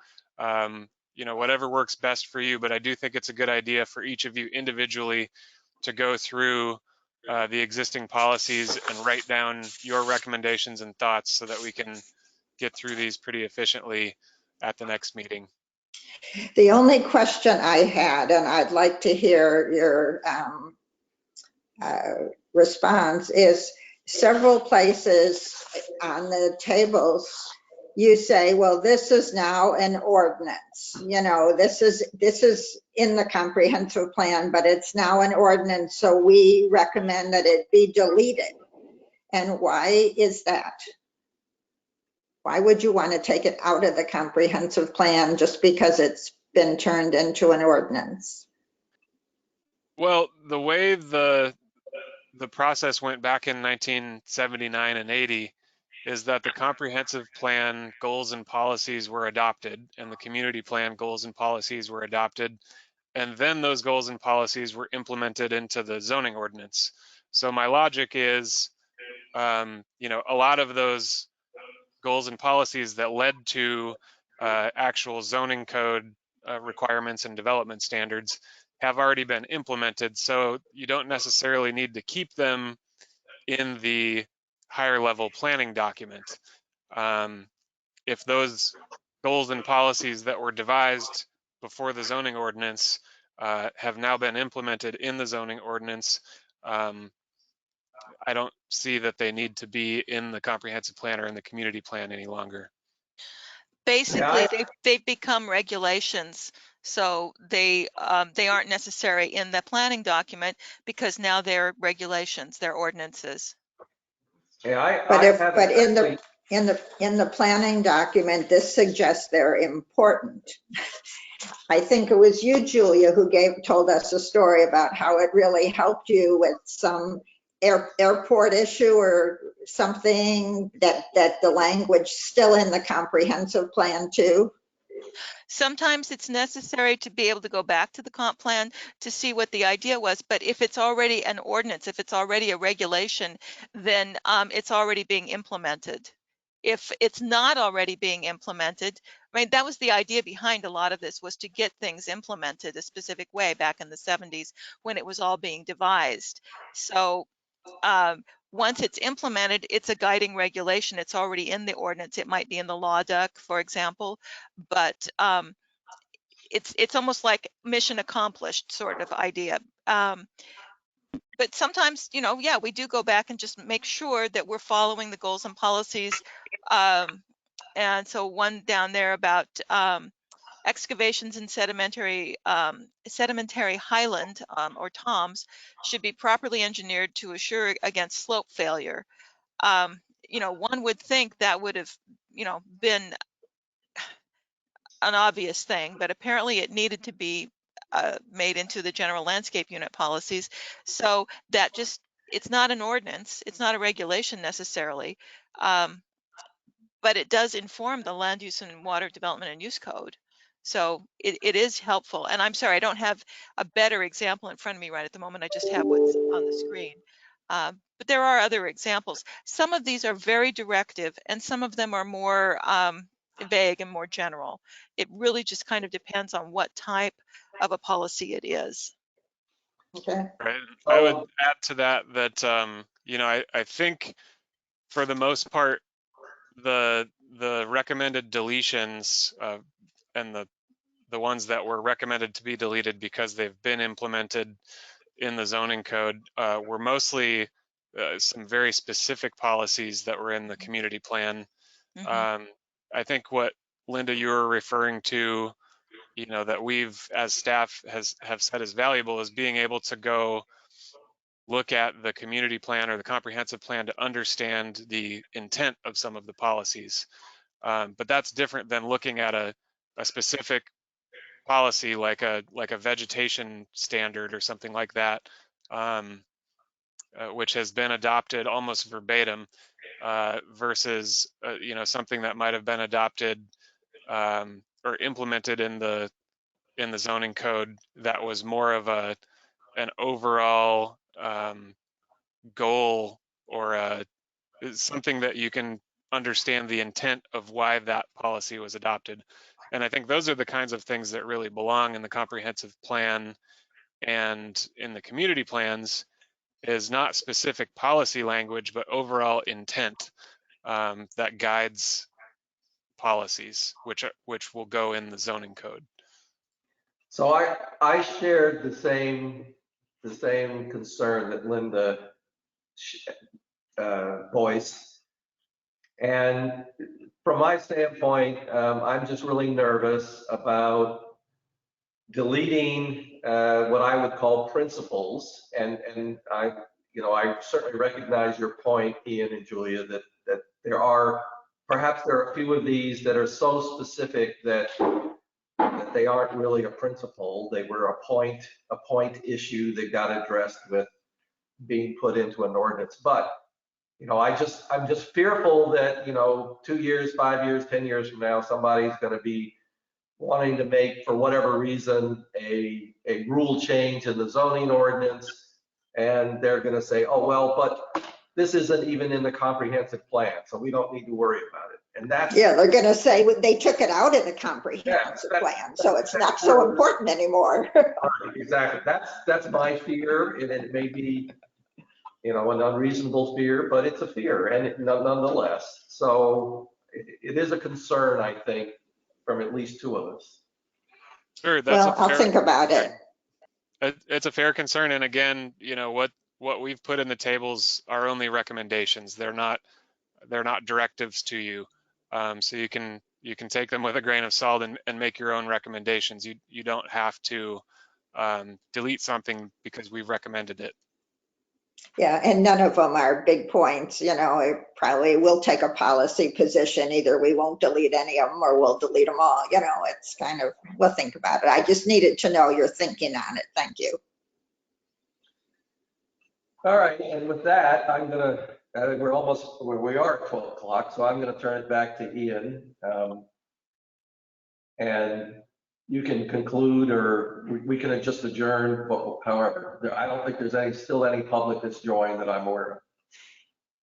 You know, whatever works best for you, but I do think it's a good idea for each of you individually to go through the existing policies and write down your recommendations and thoughts so that we can get through these pretty efficiently at the next meeting. The only question I had, and I'd like to hear your response, is several places on the tables you say, well, this is now an ordinance. You know, this is in the comprehensive plan, but it's now an ordinance, so we recommend that it be deleted. And why is that? Why would you want to take it out of the comprehensive plan just because it's been turned into an ordinance? Well, the way the the process went back in 1979 and 80 is that the comprehensive plan goals and policies were adopted and the community plan goals and policies were adopted. And then those goals and policies were implemented into the zoning ordinance. So my logic is, you know, a lot of those goals and policies that led to actual zoning code requirements and development standards have already been implemented. So you don't necessarily need to keep them in the higher level planning document. If those goals and policies that were devised before the zoning ordinance have now been implemented in the zoning ordinance, I don't see that they need to be in the comprehensive plan or in the community plan any longer. Basically, they've become regulations, so they aren't necessary in the planning document because now they're regulations, they're ordinances. Yeah, But in the planning document, this suggests they're important. I think it was you, Julia, who told us a story about how it really helped you with some airport issue or something, that the language still in the comprehensive plan too. Sometimes it's necessary to be able to go back to the comp plan to see what the idea was, but if it's already an ordinance, if it's already a regulation, then it's already being implemented. If it's not already being implemented, I mean, that was the idea behind a lot of this, was to get things implemented a specific way back in the 70s when it was all being devised. So once it's implemented, it's a guiding regulation. It's already in the ordinance. It might be in the law duck, for example, but it's almost like mission accomplished sort of idea. But sometimes, you know, yeah, we do go back and just make sure that we're following the goals and policies. And so one down there about excavations in sedimentary highland or toms should be properly engineered to assure against slope failure. You know, one would think that would have, you know, been an obvious thing, but apparently it needed to be made into the general landscape unit policies. So that just, it's not an ordinance, it's not a regulation necessarily, but it does inform the land use and water development and use code. So it is helpful. And I'm sorry, I don't have a better example in front of me right at the moment. I just have what's on the screen. But there are other examples. Some of these are very directive and some of them are more vague and more general. It really just kind of depends on what type of a policy it is. Okay. Right. I would add to that you know, I think for the most part, the recommended deletions and the ones that were recommended to be deleted because they've been implemented in the zoning code were mostly some very specific policies that were in the community plan. Mm-hmm. I think what Linda, you were referring to, you know, that we've as staff have said is valuable is being able to go look at the community plan or the comprehensive plan to understand the intent of some of the policies. But that's different than looking at a specific policy like a vegetation standard or something like that, which has been adopted almost verbatim versus you know, something that might have been adopted or implemented in the zoning code that was more of an overall goal or something that you can understand the intent of why that policy was adopted. And I think those are the kinds of things that really belong in the comprehensive plan and in the community plans, is not specific policy language, but overall intent that guides policies, which will go in the zoning code. So I shared the same concern that Linda voiced. And from my standpoint, I'm just really nervous about deleting what I would call principles. And I, you know, I certainly recognize your point, Ian and Julia, that there are a few of these that are so specific that they aren't really a principle. They were a point issue that got addressed with being put into an ordinance. But, you know, I'm just fearful that, you know, 2 years, 5 years, 10 years from now, somebody's going to be wanting to make, for whatever reason, a rule change in the zoning ordinance. And they're going to say, oh, well, but this isn't even in the comprehensive plan, so we don't need to worry about it. And that's, Yeah, they're gonna say they took it out of the comprehensive plan, so it's not so important anymore. exactly, that's my fear, and it may be, you know, an unreasonable fear, but it's a fear, and nonetheless. So it is a concern, I think, from at least two of us. Sure, that's Well, I'll think about it. It's a fair concern. And again, you know, what we've put in the tables are only recommendations. They're not directives to you. So you can take them with a grain of salt and make your own recommendations. You don't have to delete something because we've recommended it. Yeah, and none of them are big points, you know, it probably will take a policy position. Either we won't delete any of them or we'll delete them all, you know, it's kind of, we'll think about it. I just needed to know your thinking on it. Thank you. All right, and with that, we're almost where we are at 12 o'clock, so I'm gonna turn it back to Ian. And you can conclude, or we can just adjourn, however. I don't think there's still any public that's joined that I'm aware of.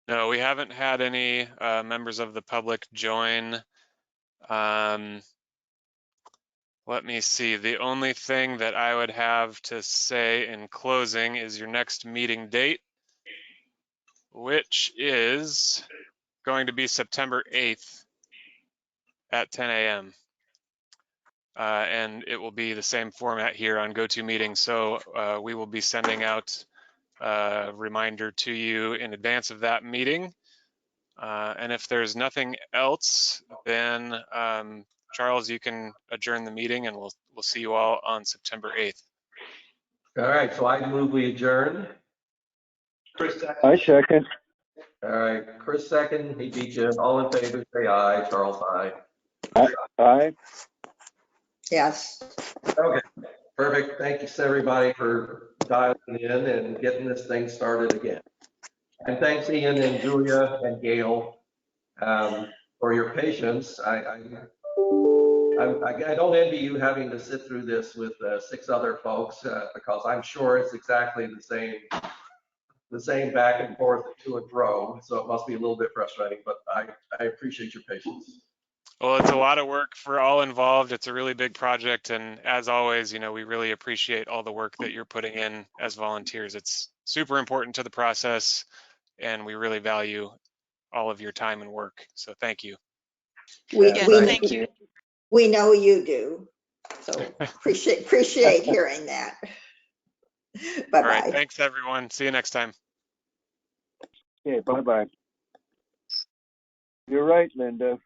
No, we haven't had any members of the public join. Let me see. The only thing that I would have to say in closing is your next meeting date, which is going to be September 8th at 10 a.m. And it will be the same format here on GoToMeeting. So we will be sending out a reminder to you in advance of that meeting. And if there's nothing else, then Charles, you can adjourn the meeting, and we'll see you all on September 8th. All right, so I move we adjourn. Chris, I second. All right, Chris second, he beat you. All in favor, say aye. Charles, aye. Aye. Yes. Okay, perfect. Thank you, everybody, for dialing in and getting this thing started again. And thanks, Ian and Julia and Gail, for your patience. I don't envy you having to sit through this with 6 other folks, because I'm sure it's exactly the same back and forth, to and fro. So it must be a little bit frustrating, but I appreciate your patience. Well, it's a lot of work for all involved. It's a really big project. And as always, you know, we really appreciate all the work that you're putting in as volunteers. It's super important to the process, and we really value all of your time and work. So thank you. Thank you. We know you do. So appreciate hearing that. Bye-bye. All right, thanks everyone. See you next time. Okay, bye-bye. You're right, Linda.